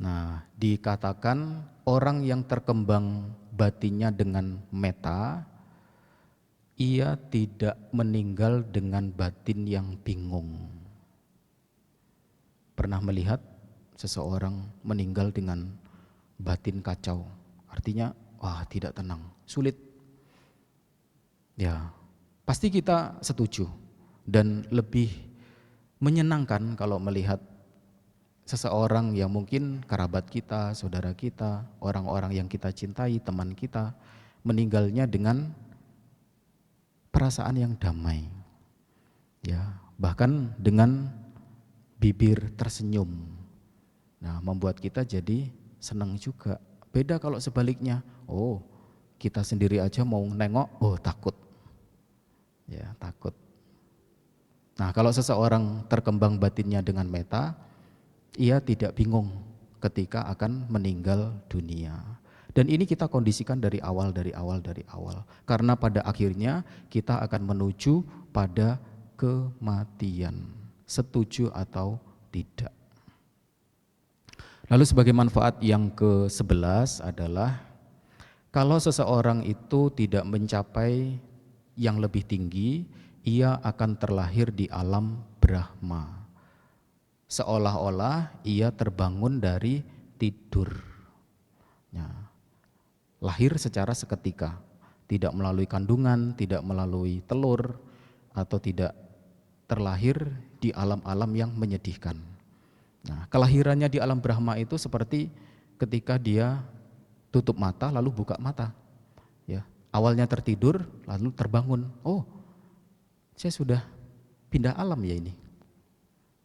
Nah, dikatakan orang yang terkembang batinnya dengan metta, ia tidak meninggal dengan batin yang bingung. Pernah melihat seseorang meninggal dengan batin kacau? Artinya, tidak tenang, sulit. Ya, pasti kita setuju dan lebih menyenangkan kalau melihat seseorang yang mungkin kerabat kita, saudara kita, orang-orang yang kita cintai, teman kita, meninggalnya dengan perasaan yang damai. Ya, bahkan dengan bibir tersenyum. Nah, membuat kita jadi senang juga. Beda kalau sebaliknya, kita sendiri aja mau nengok, takut. Ya, takut. Nah, kalau seseorang terkembang batinnya dengan metta, ia tidak bingung ketika akan meninggal dunia. Dan ini kita kondisikan dari awal. Karena pada akhirnya kita akan menuju pada kematian, setuju atau tidak. Lalu sebagai manfaat yang ke-11 adalah kalau seseorang itu tidak mencapai yang lebih tinggi, ia akan terlahir di alam Brahma. Seolah-olah ia terbangun dari tidur. Ya. Lahir secara seketika, tidak melalui kandungan, tidak melalui telur, atau tidak terlahir di alam-alam yang menyedihkan. Nah, kelahirannya di alam Brahma itu seperti ketika dia tutup mata lalu buka mata. Ya, awalnya tertidur lalu terbangun. Saya sudah pindah alam ya ini.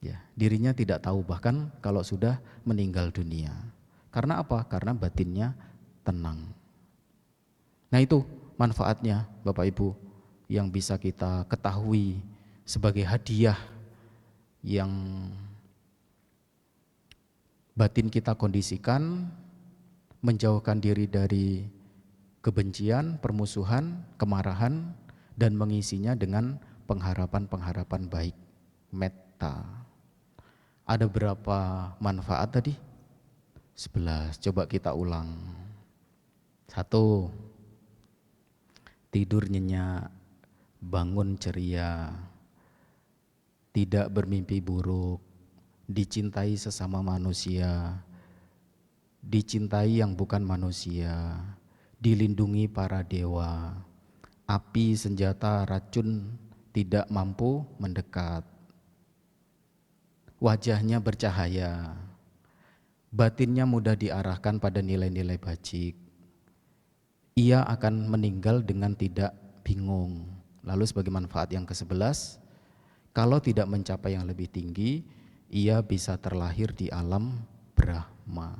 Ya, dirinya tidak tahu bahkan kalau sudah meninggal dunia. Karena apa? Karena batinnya tenang. Nah, itu manfaatnya Bapak Ibu yang bisa kita ketahui sebagai hadiah yang batin kita kondisikan, menjauhkan diri dari kebencian, permusuhan, kemarahan, dan mengisinya dengan pengharapan-pengharapan baik, metta. Ada berapa manfaat tadi? 11, coba kita ulang. 1, tidur nyenyak, bangun ceria, tidak bermimpi buruk, dicintai sesama manusia, dicintai yang bukan manusia, dilindungi para dewa, api, senjata, racun tidak mampu mendekat, wajahnya bercahaya, batinnya mudah diarahkan pada nilai-nilai bajik, ia akan meninggal dengan tidak bingung. Lalu sebagai manfaat yang ke-11, kalau tidak mencapai yang lebih tinggi, ia bisa terlahir di alam Brahma.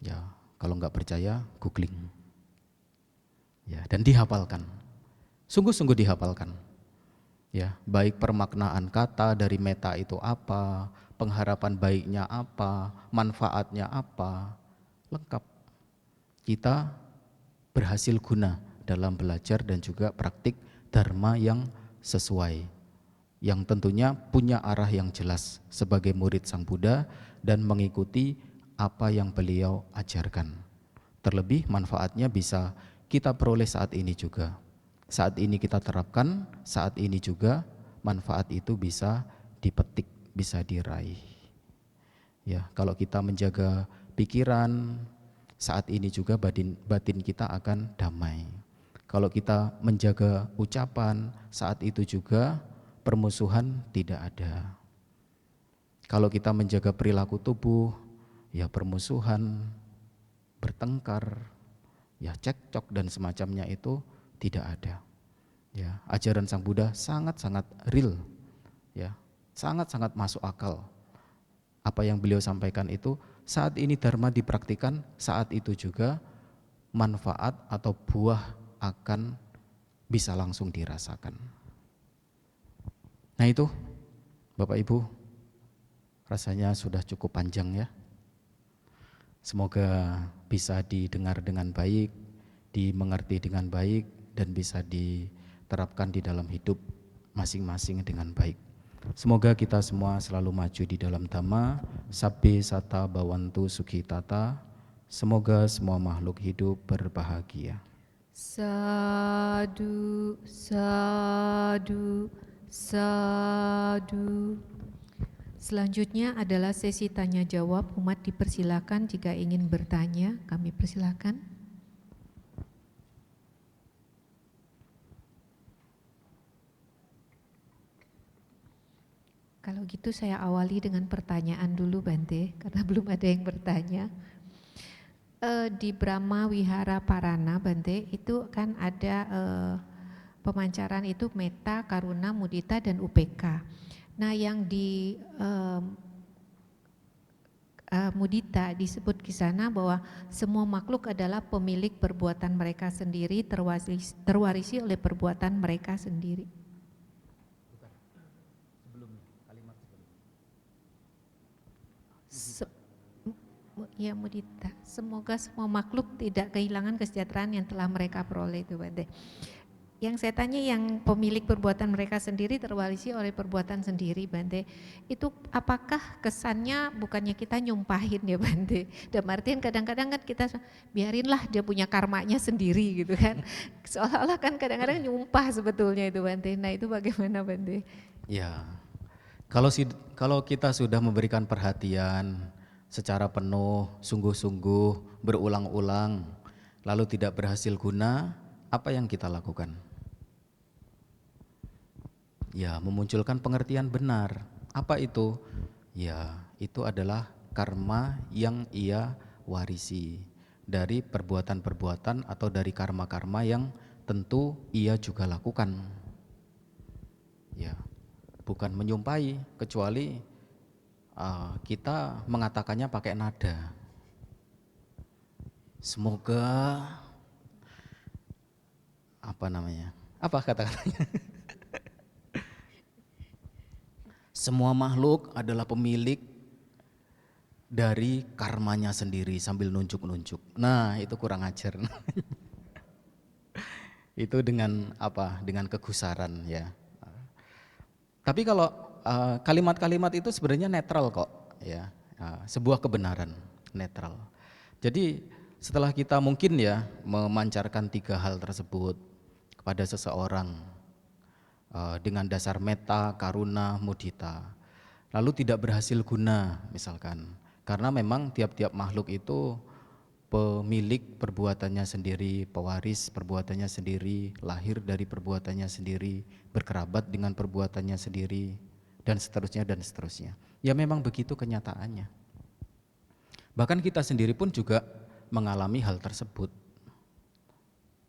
Ya, kalau nggak percaya, googling. Ya, dan dihafalkan. Sungguh-sungguh dihafalkan. Ya, baik permaknaan kata dari meta itu apa, pengharapan baiknya apa, manfaatnya apa, lengkap. Kita berhasil guna dalam belajar dan juga praktik dharma yang sesuai, yang tentunya punya arah yang jelas sebagai murid Sang Buddha dan mengikuti apa yang beliau ajarkan. Terlebih manfaatnya bisa kita peroleh saat ini juga. Saat ini kita terapkan, saat ini juga manfaat itu bisa dipetik, bisa diraih. Ya, kalau kita menjaga pikiran, saat ini juga batin kita akan damai. Kalau kita menjaga ucapan, saat itu juga permusuhan tidak ada. Kalau kita menjaga perilaku tubuh, ya permusuhan, bertengkar, ya cekcok dan semacamnya itu tidak ada. Ya, ajaran Sang Buddha sangat-sangat real, ya, sangat-sangat masuk akal. Apa yang beliau sampaikan itu saat ini dharma dipraktikkan, saat itu juga manfaat atau buah akan bisa langsung dirasakan. Nah itu Bapak Ibu, rasanya sudah cukup panjang ya. Semoga bisa didengar dengan baik, dimengerti dengan baik, dan bisa diterapkan di dalam hidup masing-masing dengan baik. Semoga kita semua selalu maju di dalam Dhamma, sabbe sata bhavantu sukhitata. Semoga semua makhluk hidup berbahagia. Sadu, sadu, sadu. Selanjutnya adalah sesi tanya jawab. Umat dipersilakan jika ingin bertanya, kami persilakan. Kalau gitu saya awali dengan pertanyaan dulu Bante, karena belum ada yang bertanya. Di Brahma Wihara Parana Bante, itu kan ada pemancaran itu metta, karuna, mudita, dan upeka. Nah yang di mudita disebut di sana bahwa semua makhluk adalah pemilik perbuatan mereka sendiri, terwarisi oleh perbuatan mereka sendiri. Ya mudita, semoga semua makhluk tidak kehilangan kesejahteraan yang telah mereka peroleh itu Bante. Yang saya tanya yang pemilik perbuatan mereka sendiri terwarisi oleh perbuatan sendiri Bante, itu apakah kesannya bukannya kita nyumpahin ya Bante? Dan artian kadang-kadang kan kita biarinlah dia punya karmanya sendiri gitu kan, seolah-olah kan kadang-kadang nyumpah sebetulnya itu Bante. Nah itu bagaimana Bante? Ya, kalau kita sudah memberikan perhatian secara penuh, sungguh-sungguh, berulang-ulang, lalu tidak berhasil guna, apa yang kita lakukan? Ya, memunculkan pengertian benar. Apa itu? Ya, itu adalah karma yang ia warisi dari perbuatan-perbuatan atau dari karma-karma yang tentu ia juga lakukan. Ya, bukan menyumpahi, kecuali kita mengatakannya pakai nada. Semoga apa namanya? Apa kata-katanya? Semua makhluk adalah pemilik dari karmanya sendiri sambil nunjuk-nunjuk. Nah, itu kurang ajar. Itu dengan apa? Dengan kegusaran ya. Tapi kalau kalimat-kalimat itu sebenarnya netral kok ya. Sebuah kebenaran netral. Jadi setelah kita mungkin ya memancarkan 3 hal tersebut kepada seseorang dengan dasar metta, karuna, mudita, lalu tidak berhasil guna misalkan, karena memang tiap-tiap makhluk itu pemilik perbuatannya sendiri, pewaris perbuatannya sendiri, lahir dari perbuatannya sendiri, berkerabat dengan perbuatannya sendiri, dan seterusnya dan seterusnya. Ya memang begitu kenyataannya. Bahkan kita sendiri pun juga mengalami hal tersebut.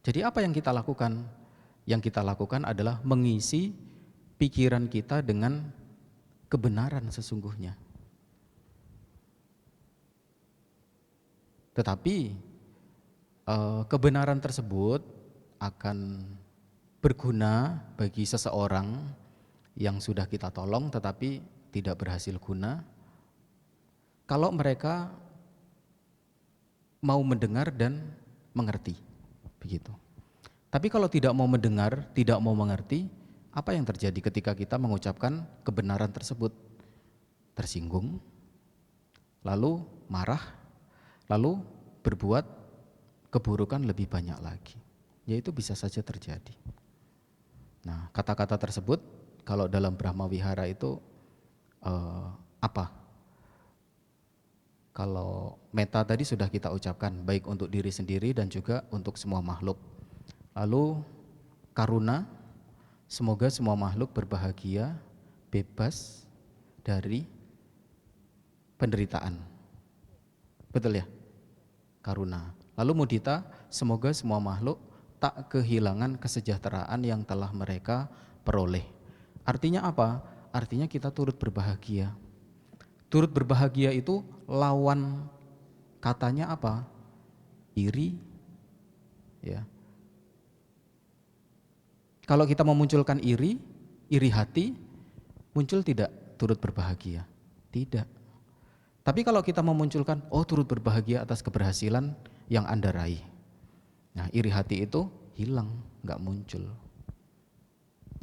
Jadi apa yang kita lakukan? Yang kita lakukan adalah mengisi pikiran kita dengan kebenaran sesungguhnya. Tetapi kebenaran tersebut akan berguna bagi seseorang yang sudah kita tolong tetapi tidak berhasil guna kalau mereka mau mendengar dan mengerti, begitu. Tapi kalau tidak mau mendengar, tidak mau mengerti, apa yang terjadi ketika kita mengucapkan kebenaran tersebut? Tersinggung, lalu marah, lalu berbuat keburukan lebih banyak lagi. Yaitu bisa saja terjadi. Nah, kata-kata tersebut kalau dalam Brahma Wihara itu apa? Kalau metta tadi sudah kita ucapkan, baik untuk diri sendiri dan juga untuk semua makhluk. Lalu karuna, semoga semua makhluk berbahagia, bebas dari penderitaan. Betul ya? Karuna. Lalu mudita, semoga semua makhluk tak kehilangan kesejahteraan yang telah mereka peroleh. Artinya apa? Artinya kita turut berbahagia. Turut berbahagia itu lawan katanya apa? Iri. Ya. Kalau kita memunculkan iri hati, muncul tidak turut berbahagia? Tidak. Tapi kalau kita memunculkan, turut berbahagia atas keberhasilan yang Anda raih. Nah, iri hati itu hilang, nggak muncul.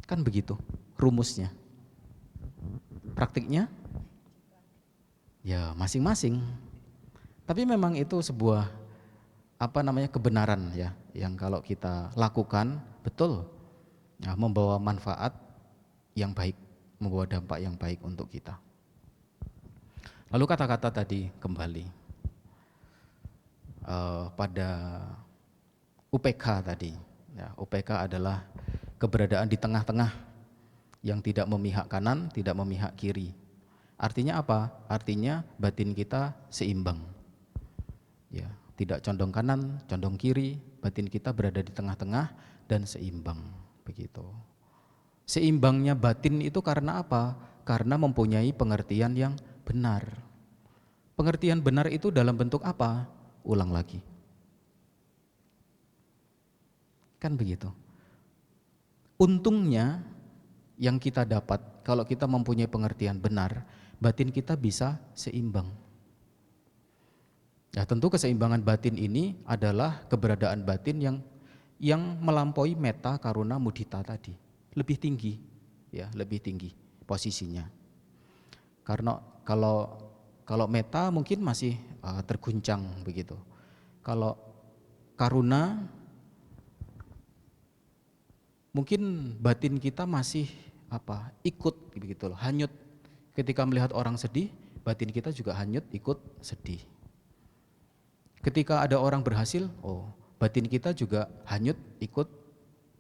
Kan begitu rumusnya. Praktiknya? Ya masing-masing. Tapi memang itu sebuah kebenaran ya, yang kalau kita lakukan betul ya, membawa manfaat yang baik, membawa dampak yang baik untuk kita. Lalu kata-kata tadi kembali pada UPK tadi. Ya, UPK adalah keberadaan di tengah-tengah yang tidak memihak kanan, tidak memihak kiri. Artinya apa? Artinya batin kita seimbang. Ya, tidak condong kanan, condong kiri, batin kita berada di tengah-tengah dan seimbang, begitu. Seimbangnya batin itu karena apa? Karena mempunyai pengertian yang benar. Pengertian benar itu dalam bentuk apa? Ulang lagi. Kan begitu. Untungnya yang kita dapat kalau kita mempunyai pengertian benar, batin kita bisa seimbang. Ya, tentu keseimbangan batin ini adalah keberadaan batin yang melampaui metta, karuna, mudita tadi. Lebih tinggi, ya, lebih tinggi posisinya. Karena kalau metta mungkin masih terguncang begitu. Kalau karuna mungkin batin kita masih ikut begitu loh, hanyut. Ketika melihat orang sedih, batin kita juga hanyut ikut sedih. Ketika ada orang berhasil, batin kita juga hanyut ikut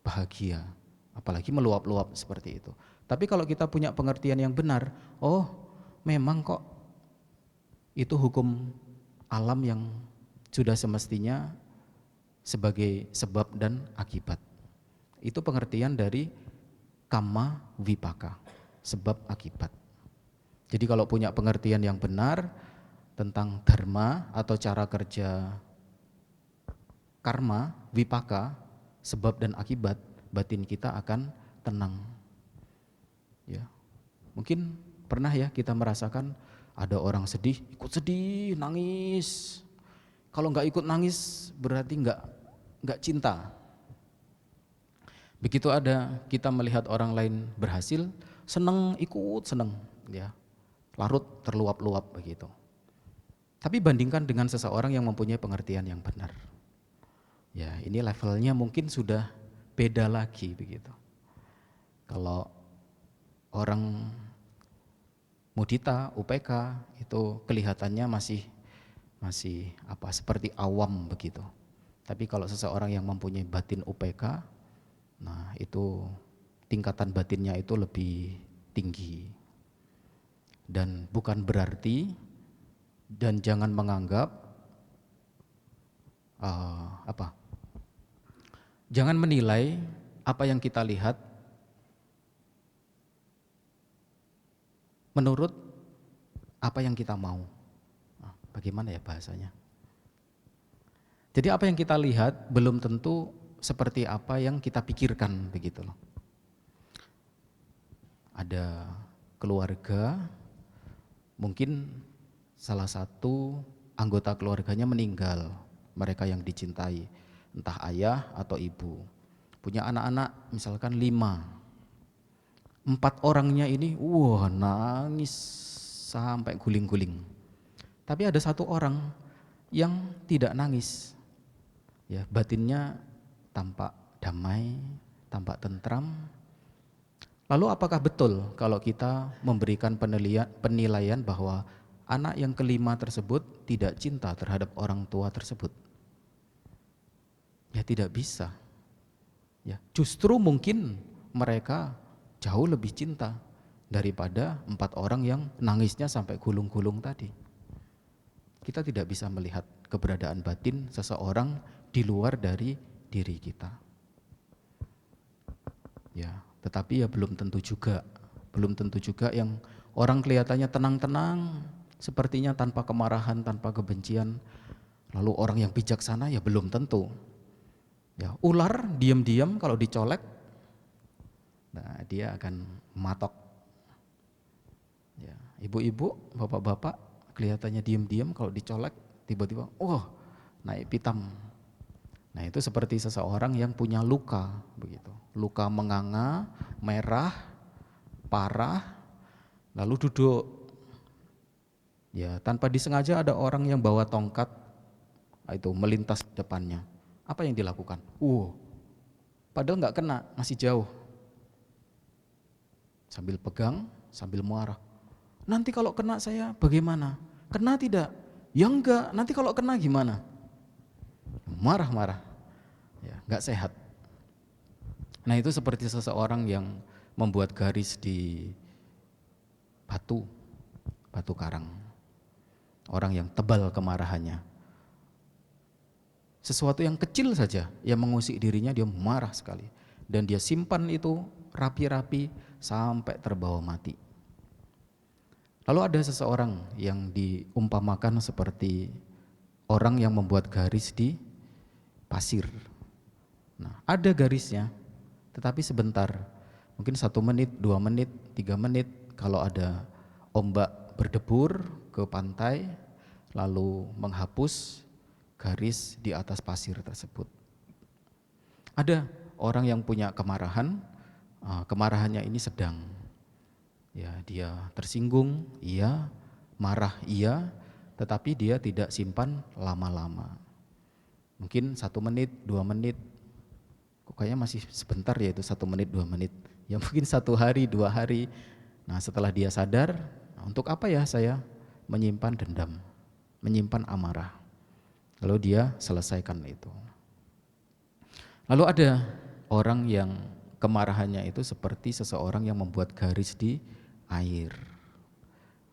bahagia. Apalagi meluap-luap seperti itu. Tapi kalau kita punya pengertian yang benar, memang kok itu hukum alam yang sudah semestinya sebagai sebab dan akibat. Itu pengertian dari kamma vipaka, sebab akibat. Jadi kalau punya pengertian yang benar tentang dharma atau cara kerja karma, vipaka, sebab dan akibat, batin kita akan tenang. Ya. Mungkin pernah ya kita merasakan ada orang sedih, ikut sedih, nangis. Kalau nggak ikut nangis berarti nggak cinta. Begitu ada kita melihat orang lain berhasil, senang ikut senang, ya, larut terluap-luap begitu. Tapi bandingkan dengan seseorang yang mempunyai pengertian yang benar. Ya, ini levelnya mungkin sudah beda lagi begitu. Kalau orang mudita, UPK itu kelihatannya masih seperti awam begitu. Tapi kalau seseorang yang mempunyai batin UPK, nah itu tingkatan batinnya itu lebih tinggi. Dan bukan berarti, dan jangan menganggap jangan menilai apa yang kita lihat menurut apa yang kita mau. Bagaimana ya bahasanya? Jadi apa yang kita lihat belum tentu seperti apa yang kita pikirkan begitu loh. Ada keluarga, mungkin salah satu anggota keluarganya meninggal, mereka yang dicintai, entah ayah atau ibu. Punya anak-anak misalkan 5, 4 orangnya ini nangis sampai guling-guling. Tapi ada 1 orang yang tidak nangis. Ya, batinnya tampak damai, tampak tentram. Lalu apakah betul kalau kita memberikan penilaian bahwa anak yang kelima tersebut tidak cinta terhadap orang tua tersebut? Ya tidak bisa. Ya, justru mungkin mereka jauh lebih cinta daripada 4 orang yang nangisnya sampai gulung-gulung tadi. Kita tidak bisa melihat keberadaan batin seseorang di luar dari diri kita. Ya, tetapi ya belum tentu juga yang orang kelihatannya tenang-tenang, sepertinya tanpa kemarahan, tanpa kebencian. Lalu orang yang bijaksana ya belum tentu. Ya, ular diam-diam kalau dicolek, nah dia akan matok. Ya, ibu-ibu, bapak-bapak kelihatannya diam-diam kalau dicolek, tiba-tiba naik pitam. Nah itu seperti seseorang yang punya luka begitu, luka menganga, merah, parah, lalu duduk. Ya tanpa disengaja ada orang yang bawa tongkat itu melintas depannya. Apa yang dilakukan? Padahal nggak kena, masih jauh. Sambil pegang, sambil marah. Nanti kalau kena saya bagaimana? Kena tidak? Ya enggak, nanti kalau kena gimana? Marah-marah, ya, nggak sehat. Nah itu seperti seseorang yang membuat garis di batu karang. Orang yang tebal kemarahannya. Sesuatu yang kecil saja yang mengusik dirinya dia marah sekali. Dan dia simpan itu rapi-rapi sampai terbawa mati. Lalu ada seseorang yang diumpamakan seperti orang yang membuat garis di pasir. Nah, ada garisnya, tetapi sebentar, mungkin 1 menit, 2 menit, 3 menit, kalau ada ombak berdebur ke pantai, lalu menghapus garis di atas pasir tersebut. Ada orang yang punya kemarahan, kemarahannya ini sedang. Ya, dia tersinggung, iya, marah, iya, tetapi dia tidak simpan lama-lama. Mungkin 1 menit, 2 menit, kok kayaknya masih sebentar ya itu 1 menit, 2 menit. Ya mungkin 1 hari, 2 hari. Nah setelah dia sadar, untuk apa ya saya menyimpan dendam, menyimpan amarah. Lalu dia selesaikan itu. Lalu ada orang yang kemarahannya itu seperti seseorang yang membuat garis di air.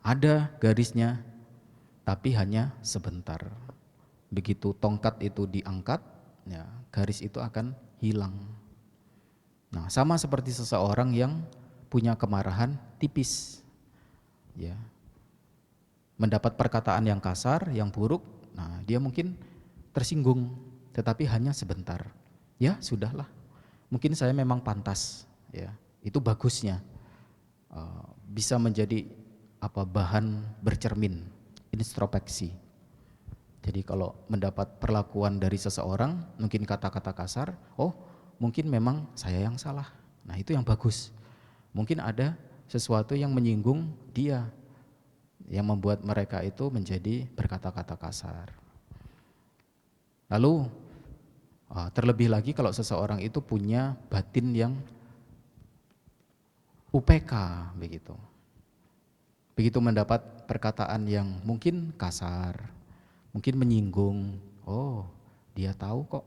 Ada garisnya, tapi hanya sebentar. Begitu tongkat itu diangkat, ya, garis itu akan hilang. Nah, sama seperti seseorang yang punya kemarahan tipis, ya, mendapat perkataan yang kasar, yang buruk, nah dia mungkin tersinggung, tetapi hanya sebentar. Ya sudahlah, mungkin saya memang pantas, ya, itu bagusnya, bisa menjadi bahan bercermin, introspeksi. Jadi kalau mendapat perlakuan dari seseorang, mungkin kata-kata kasar, mungkin memang saya yang salah. Nah itu yang bagus. Mungkin ada sesuatu yang menyinggung dia, yang membuat mereka itu menjadi berkata-kata kasar. Lalu terlebih lagi kalau seseorang itu punya batin yang UPK begitu. Begitu mendapat perkataan yang mungkin kasar, mungkin menyinggung, oh dia tahu kok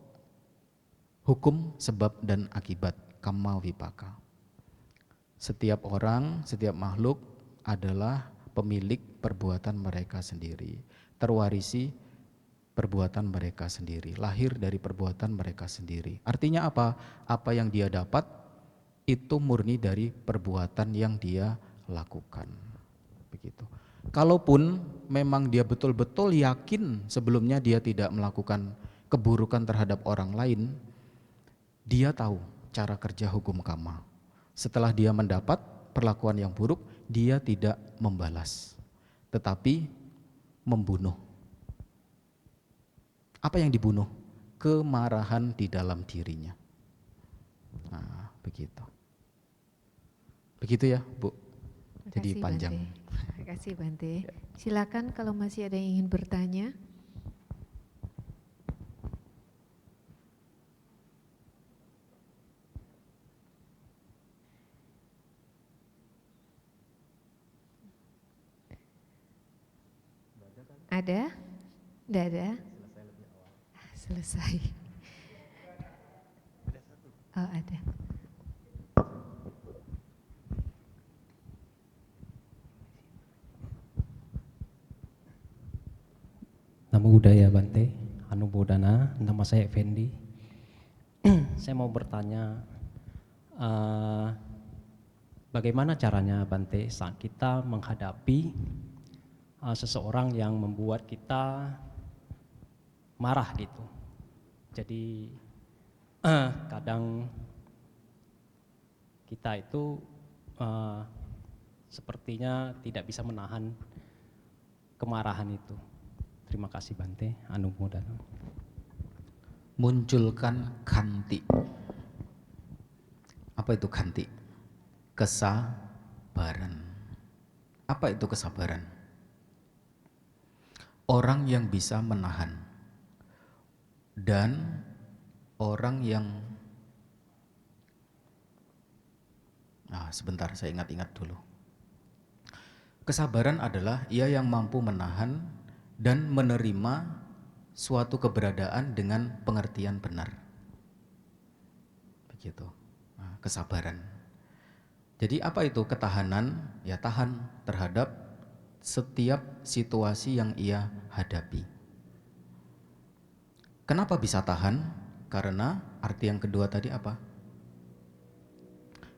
hukum sebab dan akibat, kamma vipaka. Setiap orang, setiap makhluk adalah pemilik perbuatan mereka sendiri, terwarisi perbuatan mereka sendiri, lahir dari perbuatan mereka sendiri. Artinya apa? Apa yang dia dapat itu murni dari perbuatan yang dia lakukan. Begitu. Kalaupun memang dia betul-betul yakin sebelumnya dia tidak melakukan keburukan terhadap orang lain, dia tahu cara kerja hukum karma. Setelah dia mendapat perlakuan yang buruk, dia tidak membalas, tetapi membunuh. Apa yang dibunuh? Kemarahan di dalam dirinya. Nah, begitu. Begitu ya, Bu. Jadi panjang. Terima kasih Bante. Silakan kalau masih ada yang ingin bertanya. Ada? Tidak ada? Selesai. Oh ada. Namo Buddhaya Bante, Anumodana, nama saya Effendi. Saya mau bertanya, bagaimana caranya Bante saat kita menghadapi seseorang yang membuat kita marah gitu. Jadi kadang kita itu sepertinya tidak bisa menahan kemarahan itu. Terima kasih Bante, Anumodana. Munculkan khanti. Apa itu khanti? Kesabaran. Apa itu kesabaran? Orang yang bisa menahan dan orang yang sebentar saya ingat-ingat dulu. Kesabaran adalah ia yang mampu menahan dan menerima suatu keberadaan dengan pengertian benar. Begitu. Kesabaran. Jadi apa itu ketahanan? Ya tahan terhadap setiap situasi yang ia hadapi. Kenapa bisa tahan? Karena arti yang kedua tadi apa?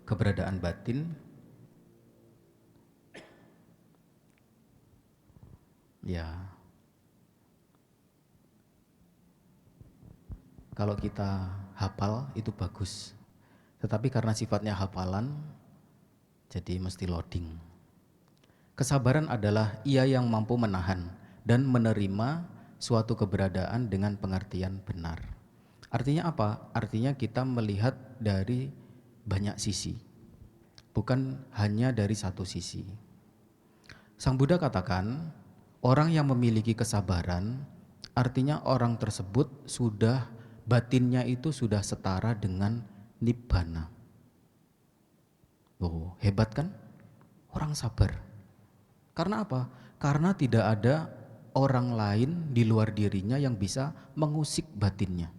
Keberadaan batin. Ya. Kalau kita hafal itu bagus. Tetapi karena sifatnya hafalan, jadi mesti loading. Kesabaran adalah ia yang mampu menahan dan menerima suatu keberadaan dengan pengertian benar. Artinya apa? Artinya kita melihat dari banyak sisi, bukan hanya dari satu sisi. Sang Buddha katakan, orang yang memiliki kesabaran, artinya orang tersebut sudah batinnya itu sudah setara dengan nibbana. Oh, hebat kan? Orang sabar. Karena apa? Karena tidak ada orang lain di luar dirinya yang bisa mengusik batinnya.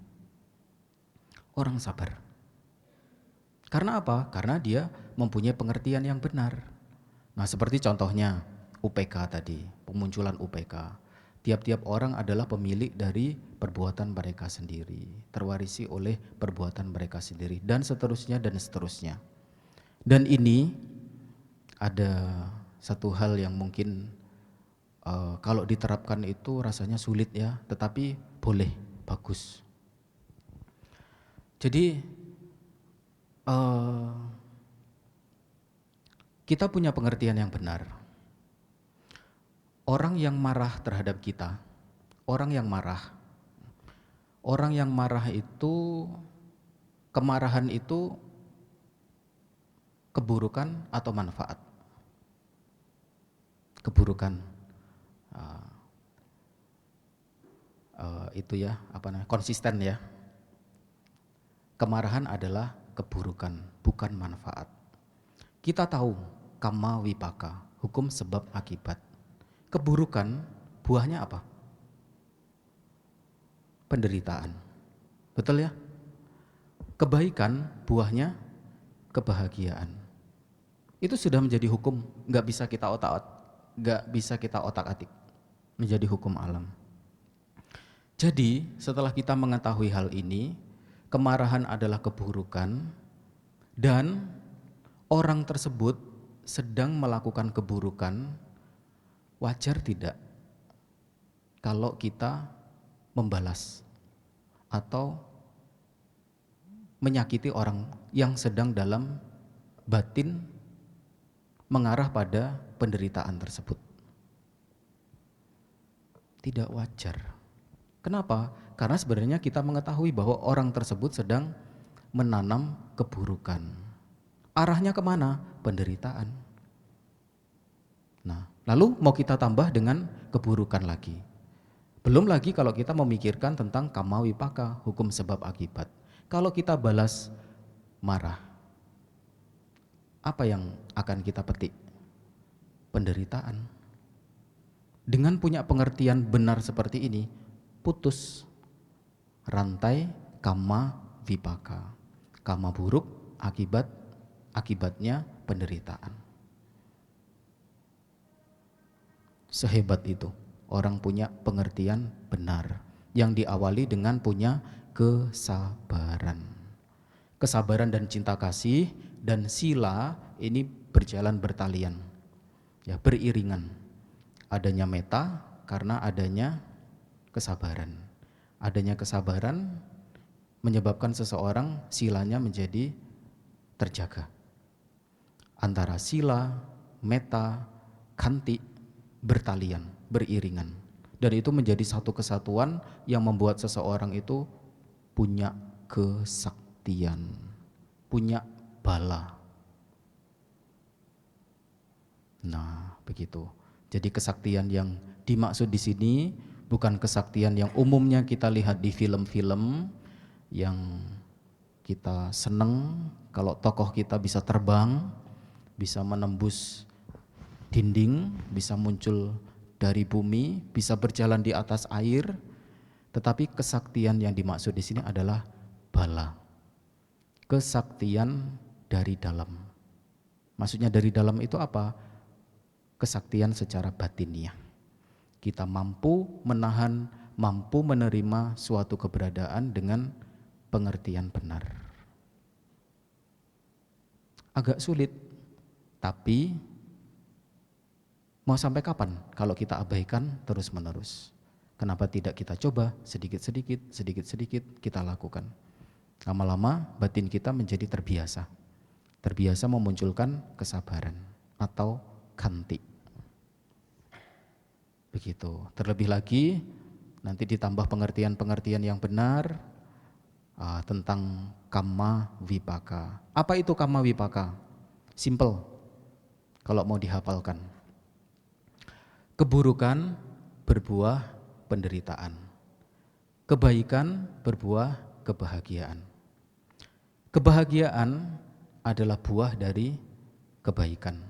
Orang sabar. Karena apa? Karena dia mempunyai pengertian yang benar. Nah, seperti contohnya UPK tadi, pemunculan UPK. Tiap-tiap orang adalah pemilik dari perbuatan mereka sendiri, terwarisi oleh perbuatan mereka sendiri, dan seterusnya dan seterusnya. Dan ini ada satu hal yang mungkin kalau diterapkan itu rasanya sulit ya, tetapi boleh, bagus. Jadi kita punya pengertian yang benar. Orang yang marah terhadap kita, orang yang marah itu, kemarahan itu keburukan atau manfaat? Keburukan. itu ya, konsisten ya. Kemarahan adalah keburukan, bukan manfaat. Kita tahu kamma vipaka, hukum sebab akibat. Keburukan buahnya apa? Penderitaan. Betul ya? Kebaikan buahnya kebahagiaan. Itu sudah menjadi hukum, nggak bisa kita otak-atik, menjadi hukum alam. Jadi setelah kita mengetahui hal ini, kemarahan adalah keburukan dan orang tersebut sedang melakukan keburukan, wajar tidak kalau kita membalas atau menyakiti orang yang sedang dalam batin mengarah pada penderitaan tersebut? Tidak wajar. Kenapa? Karena sebenarnya kita mengetahui bahwa orang tersebut sedang menanam keburukan. Arahnya kemana? Penderitaan. Nah, lalu mau kita tambah dengan keburukan lagi. Belum lagi kalau kita memikirkan tentang kamma vipaka, hukum sebab akibat. Kalau kita balas marah, apa yang akan kita petik? Penderitaan. Dengan punya pengertian benar seperti ini, putus rantai kamma vipaka. Kamma buruk, akibatnya penderitaan. Sehebat itu orang punya pengertian benar yang diawali dengan punya kesabaran. Kesabaran dan cinta kasih dan sila ini berjalan bertalian, ya, beriringan. Adanya meta karena adanya kesabaran. Adanya kesabaran menyebabkan seseorang silanya menjadi terjaga. Antara sila, meta, khanti bertalian, beriringan. Dan itu menjadi satu kesatuan yang membuat seseorang itu punya kesaktian, punya bala. Nah, begitu. Jadi kesaktian yang dimaksud di sini bukan kesaktian yang umumnya kita lihat di film-film yang kita seneng kalau tokoh kita bisa terbang, bisa menembus dinding, bisa muncul dari bumi, bisa berjalan di atas air. Tetapi kesaktian yang dimaksud di sini adalah bala. Kesaktian dari dalam. Maksudnya dari dalam itu apa? Kesaktian secara batiniah. Kita mampu menahan, mampu menerima suatu keberadaan dengan pengertian benar. Agak sulit, tapi mau sampai kapan kalau kita abaikan terus-menerus? Kenapa tidak kita coba sedikit-sedikit kita lakukan? Lama-lama batin kita menjadi terbiasa. Terbiasa memunculkan kesabaran atau khanti. Begitu. Terlebih lagi nanti ditambah pengertian-pengertian yang benar tentang kamma vipaka. Apa itu kamma vipaka? Simple kalau mau dihafalkan. Keburukan berbuah penderitaan. Kebaikan berbuah kebahagiaan. Kebahagiaan adalah buah dari kebaikan.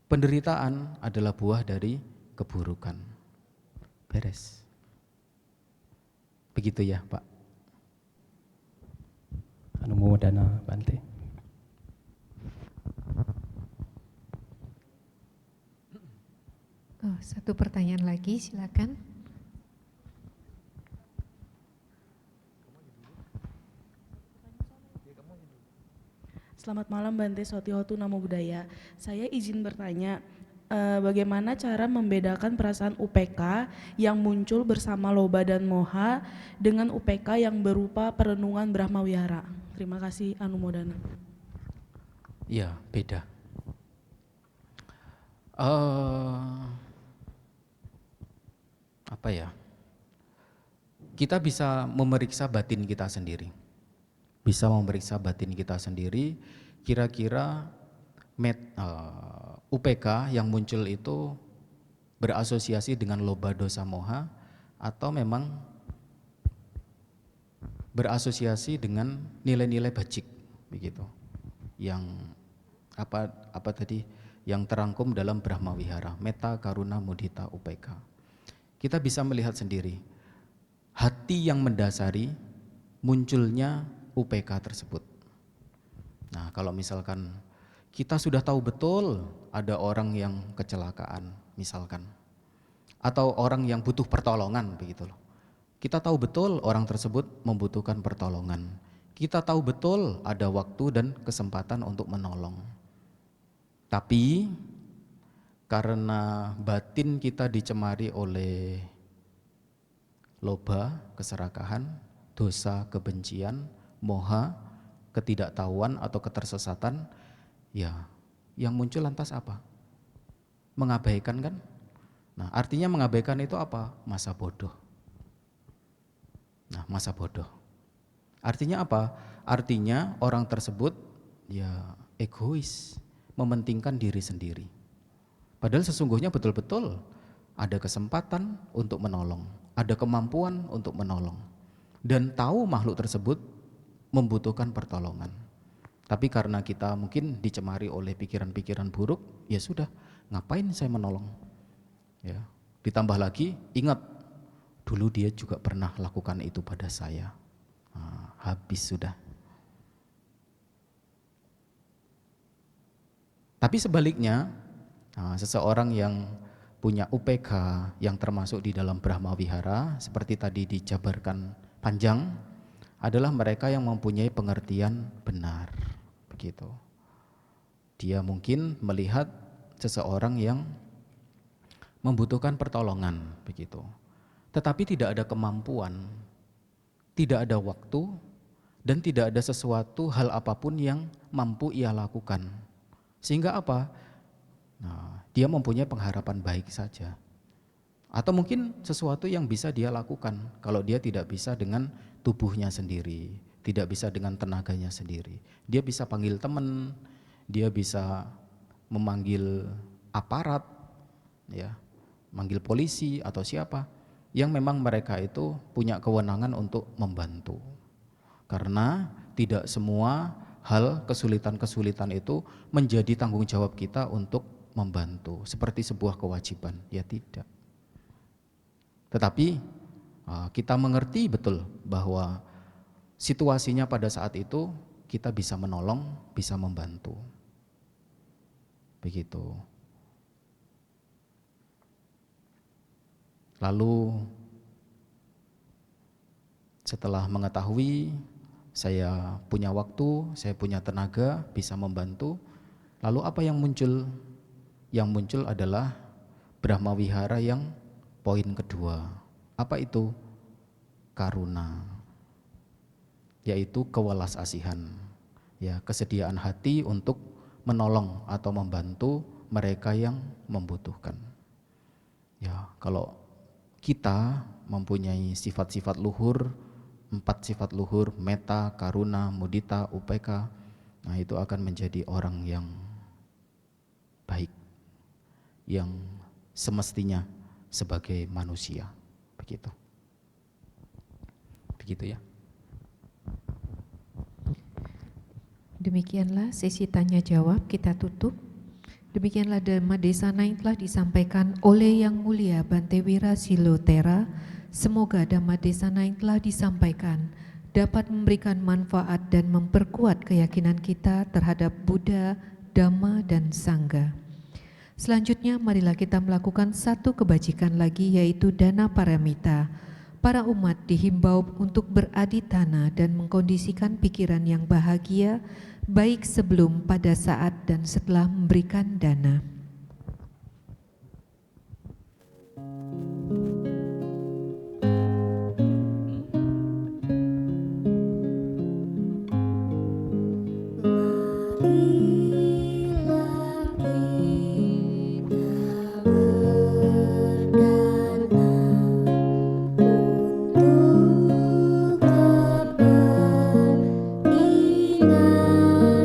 Penderitaan adalah buah dari keburukan. Beres. Begitu ya, Pak. Anumodana Bante. Oh, satu pertanyaan lagi, silakan. Selamat malam Bante Sotihotu Namo Buddhaya. Saya izin bertanya, bagaimana cara membedakan perasaan UPK yang muncul bersama loba dan moha dengan UPK yang berupa perenungan Brahma Wihara? Terima kasih, Anumodana. Ya, beda. Apa ya? Kita bisa memeriksa batin kita sendiri. Bisa memeriksa batin kita sendiri, kira-kira UPK yang muncul itu berasosiasi dengan loba dosa moha, atau memang berasosiasi dengan nilai-nilai bajik begitu, yang apa tadi yang terangkum dalam Brahma Wihara, metta, karuna, mudita, upeka. Kita bisa melihat sendiri hati yang mendasari munculnya upeka tersebut. Nah, kalau misalkan kita sudah tahu betul ada orang yang kecelakaan misalkan, atau orang yang butuh pertolongan begitu loh. Kita tahu betul orang tersebut membutuhkan pertolongan. Kita tahu betul ada waktu dan kesempatan untuk menolong. Tapi karena batin kita dicemari oleh loba, keserakahan, dosa, kebencian, moha, ketidaktahuan atau ketersesatan, ya yang muncul lantas apa? Mengabaikan kan? Nah, artinya mengabaikan itu apa? Masa bodoh. Nah, masa bodoh. Artinya apa? Artinya orang tersebut ya egois, mementingkan diri sendiri. Padahal sesungguhnya betul-betul ada kesempatan untuk menolong, ada kemampuan untuk menolong, dan tahu makhluk tersebut membutuhkan pertolongan. Tapi karena kita mungkin dicemari oleh pikiran-pikiran buruk, ya sudah, ngapain saya menolong? Ya, ditambah lagi ingat dulu dia juga pernah lakukan itu pada saya. Nah, habis sudah. Tapi sebaliknya, seseorang yang punya UPK yang termasuk di dalam Brahma Wihara, seperti tadi dijabarkan panjang, adalah mereka yang mempunyai pengertian benar, begitu. Dia mungkin melihat seseorang yang membutuhkan pertolongan, begitu. Tetapi tidak ada kemampuan, tidak ada waktu, dan tidak ada sesuatu hal apapun yang mampu ia lakukan. Sehingga apa? Nah, dia mempunyai pengharapan baik saja. Atau mungkin sesuatu yang bisa dia lakukan kalau dia tidak bisa dengan tubuhnya sendiri, tidak bisa dengan tenaganya sendiri. Dia bisa panggil teman, dia bisa memanggil aparat, ya, manggil polisi atau siapa yang memang mereka itu punya kewenangan untuk membantu. Karena tidak semua hal kesulitan-kesulitan itu menjadi tanggung jawab kita untuk membantu seperti sebuah kewajiban, ya tidak. Tetapi kita mengerti betul bahwa situasinya pada saat itu kita bisa menolong, bisa membantu. Begitu. Lalu setelah mengetahui saya punya waktu, saya punya tenaga, bisa membantu, lalu apa yang muncul? Yang muncul adalah Brahma Wihara yang poin kedua. Apa itu? Karuna, yaitu kewelas asihan, ya, kesediaan hati untuk menolong atau membantu mereka yang membutuhkan. Ya, kalau kita mempunyai sifat-sifat luhur, 4 sifat luhur, metta, karuna, mudita, upeka, nah itu akan menjadi orang yang baik, yang semestinya sebagai manusia, begitu. Begitu ya. Demikianlah sesi tanya jawab, kita tutup. Demikianlah Dhamma Desana yang telah disampaikan oleh Yang Mulia Bante Wira Silotera. Semoga Dhamma Desana yang telah disampaikan dapat memberikan manfaat dan memperkuat keyakinan kita terhadap Buddha, Dhamma, dan Sangha. Selanjutnya marilah kita melakukan satu kebajikan lagi, yaitu dana paramita. Para umat dihimbau untuk beraditana dan mengkondisikan pikiran yang bahagia, baik sebelum, pada saat, dan setelah memberikan dana.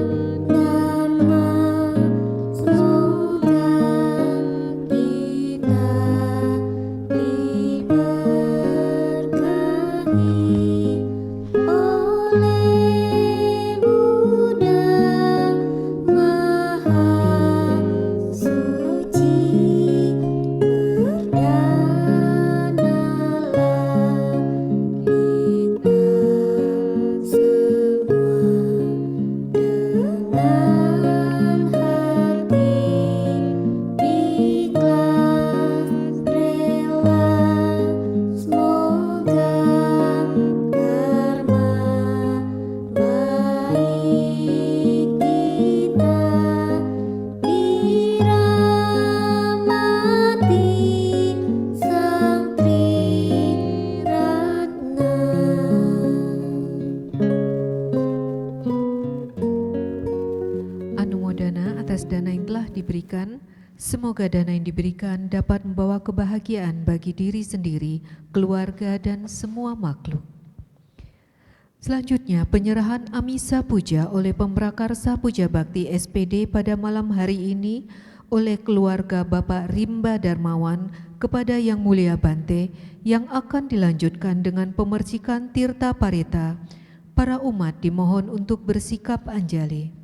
Dengan Dharma oleh Buddha Maha Suci. Berdanalah kita semua dengan hati ikhlas rela, semoga karma baik kita dirahmati Sang Triratna. Anumodana atas dana yang telah diberikan. Semoga dana yang diberikan dapat membawa kebahagiaan bagi diri sendiri, keluarga, dan semua makhluk. Selanjutnya, penyerahan Amisa Puja oleh Pemrakarsa Puja Bakti SPD pada malam hari ini oleh keluarga Bapak Rimba Darmawan kepada Yang Mulia Bante, yang akan dilanjutkan dengan pemercikan Tirta Parita. Para umat dimohon untuk bersikap anjali.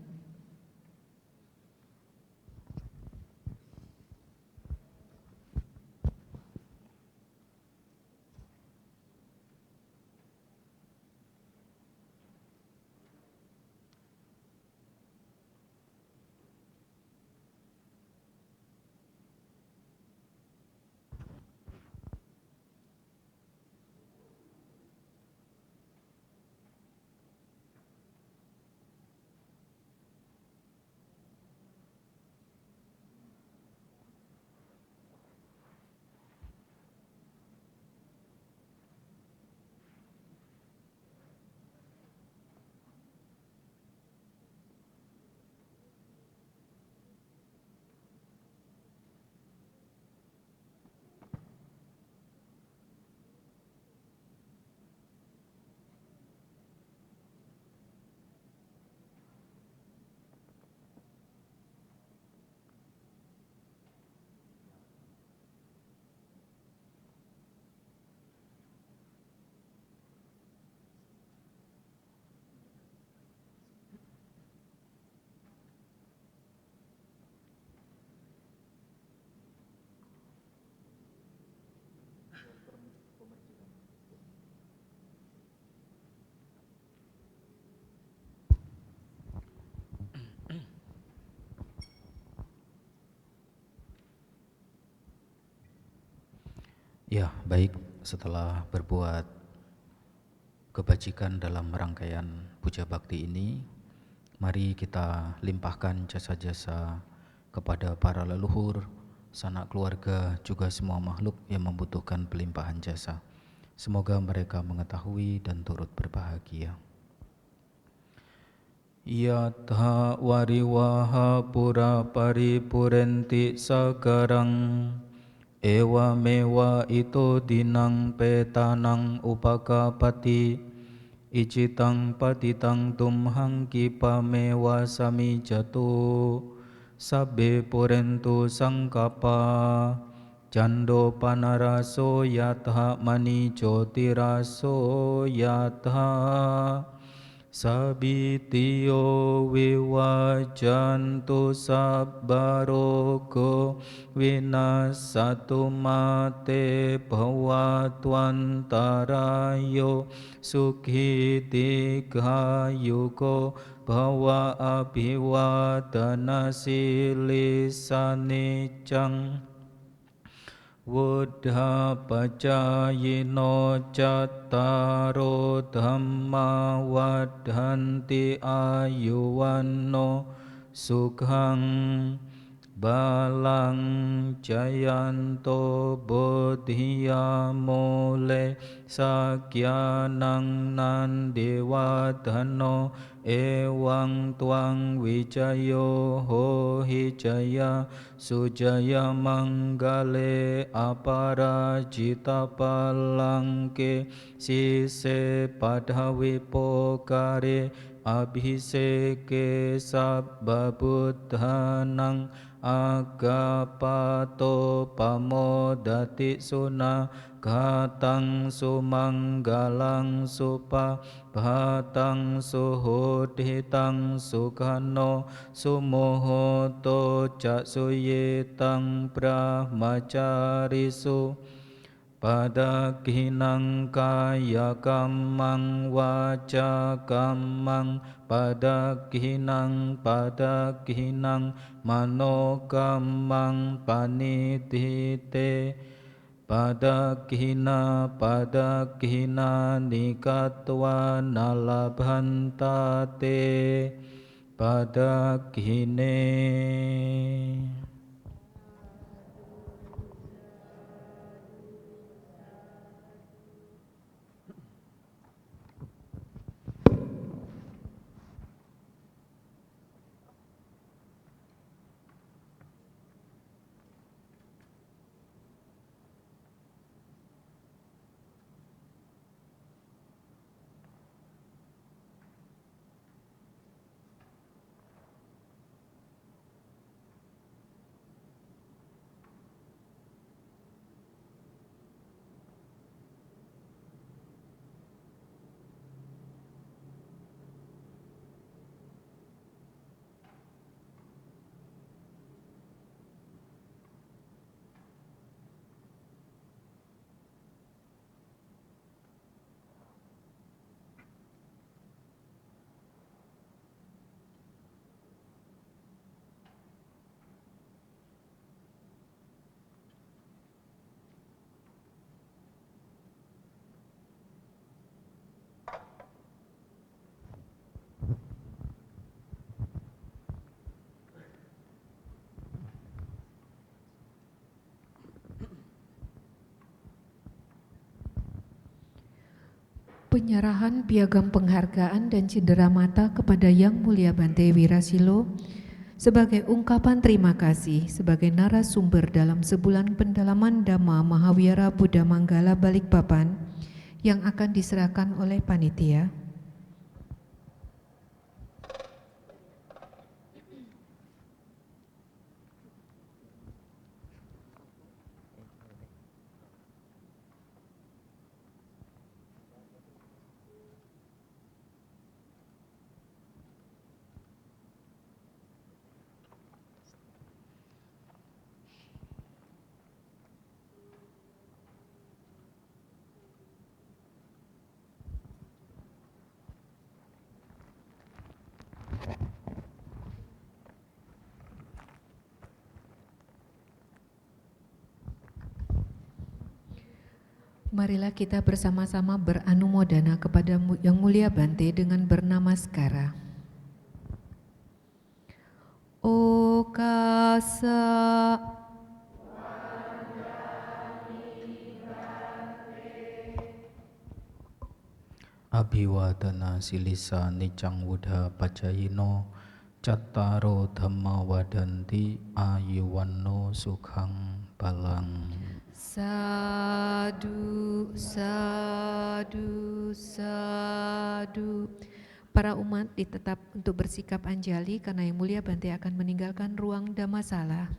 Ya, baik. Setelah berbuat kebajikan dalam rangkaian puja bakti ini, mari kita limpahkan jasa-jasa kepada para leluhur, sanak keluarga, juga semua makhluk yang membutuhkan pelimpahan jasa. Semoga mereka mengetahui dan turut berbahagia. Yatha wariwaha pura paripurenti sagarang ewa mewa ito dinang petanang upakapati icitang patitang tumhang kipamewa sami jatu sabbe purentu sangkapa jando panaraso yatha mani jotiraso yatha sabitiyo viwajantu sabbarogo vinasatu mate bhavatwantarayo sukhidikayuko bhava abhiwadana silisanicang Buddha pacayino cattaro dhamma waddhanti ayuwanno sukhang balang jayanto bodhiya mole sakyanang nandiwadhano ewang tuang wijayo hohi jaya sujaya manggale aparajita palangke sise padhawi pokare abhiseke sabba buddhanang agapato pamodati suna Gatang sumanggalang supabhatang suhudhitang sukano sumohoto caksuyetang brahmacarisu Padakinang kaya kamang waca kamang padakinang mano kamang panitite padakina nikatwa nalabhantate padakine. Penyerahan piagam penghargaan dan cendera mata kepada Yang Mulia Bante Wirasilo sebagai ungkapan terima kasih sebagai narasumber dalam sebulan pendalaman Dhamma Mahavihara Buddha Manggala Balikpapan yang akan diserahkan oleh panitia. Marilah kita bersama-sama beranumodana kepada Yang Mulia Bante dengan bernamaskara. Okasa Abhiwadana silisa nicang wudha pacayino cattaro dhamma wadanti ayuwanno sukhang balang. Sadu, sadu, sadu. Para umat ditetap untuk bersikap anjali karena Yang Mulia Bante akan meninggalkan ruang Dhammasala.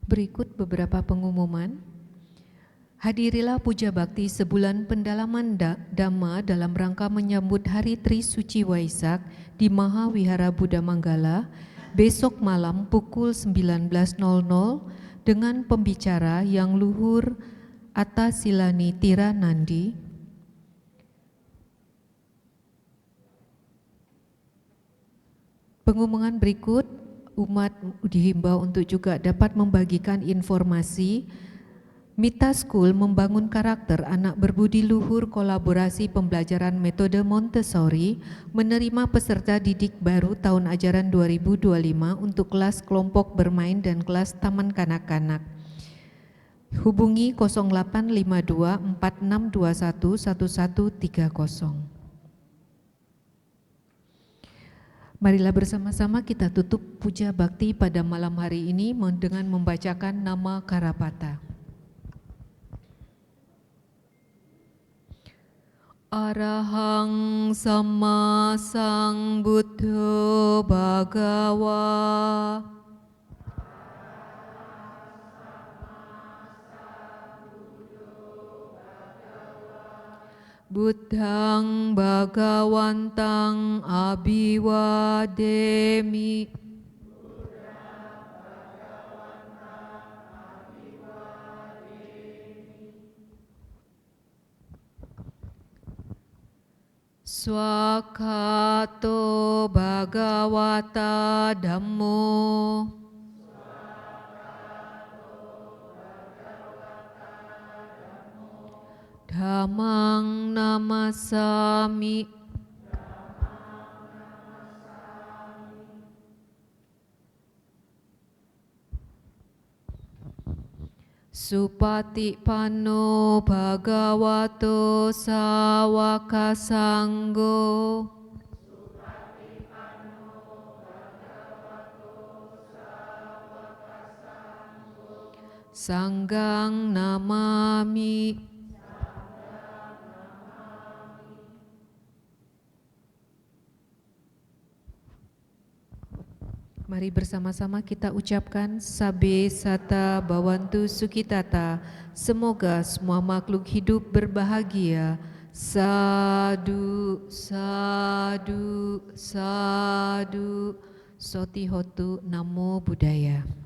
Berikut beberapa pengumuman. Hadirilah puja bakti sebulan pendalaman Dhamma dalam rangka menyambut Hari Tri Suci Waisak di Mahavihara Buddha Manggala besok malam pukul 19.00 dengan pembicara Yang Luhur Attasilani Tiranandi. Pengumuman berikut, umat dihimbau untuk juga dapat membagikan informasi. Mita School membangun karakter anak berbudi luhur, kolaborasi pembelajaran metode Montessori, menerima peserta didik baru tahun ajaran 2025 untuk kelas kelompok bermain dan kelas taman kanak-kanak. Hubungi 0852 4621 1130. Marilah bersama-sama kita tutup puja bakti pada malam hari ini dengan membacakan nama Karapata. Arahang Sama Sang Buddha Bhagawa. Buddhang Bhagawantang Abhiwademi. Swakato Bhagawata Dhammo. Dhammang Namasami. Supatipanno Bhagavato Sawaka Sanggo. Sanggang Namami. Mari bersama-sama kita ucapkan Sabe Sata Bawantu Sukitata. Semoga semua makhluk hidup berbahagia. Sadu, sadu, sadu. Soti Hotu Namo Buddhaya.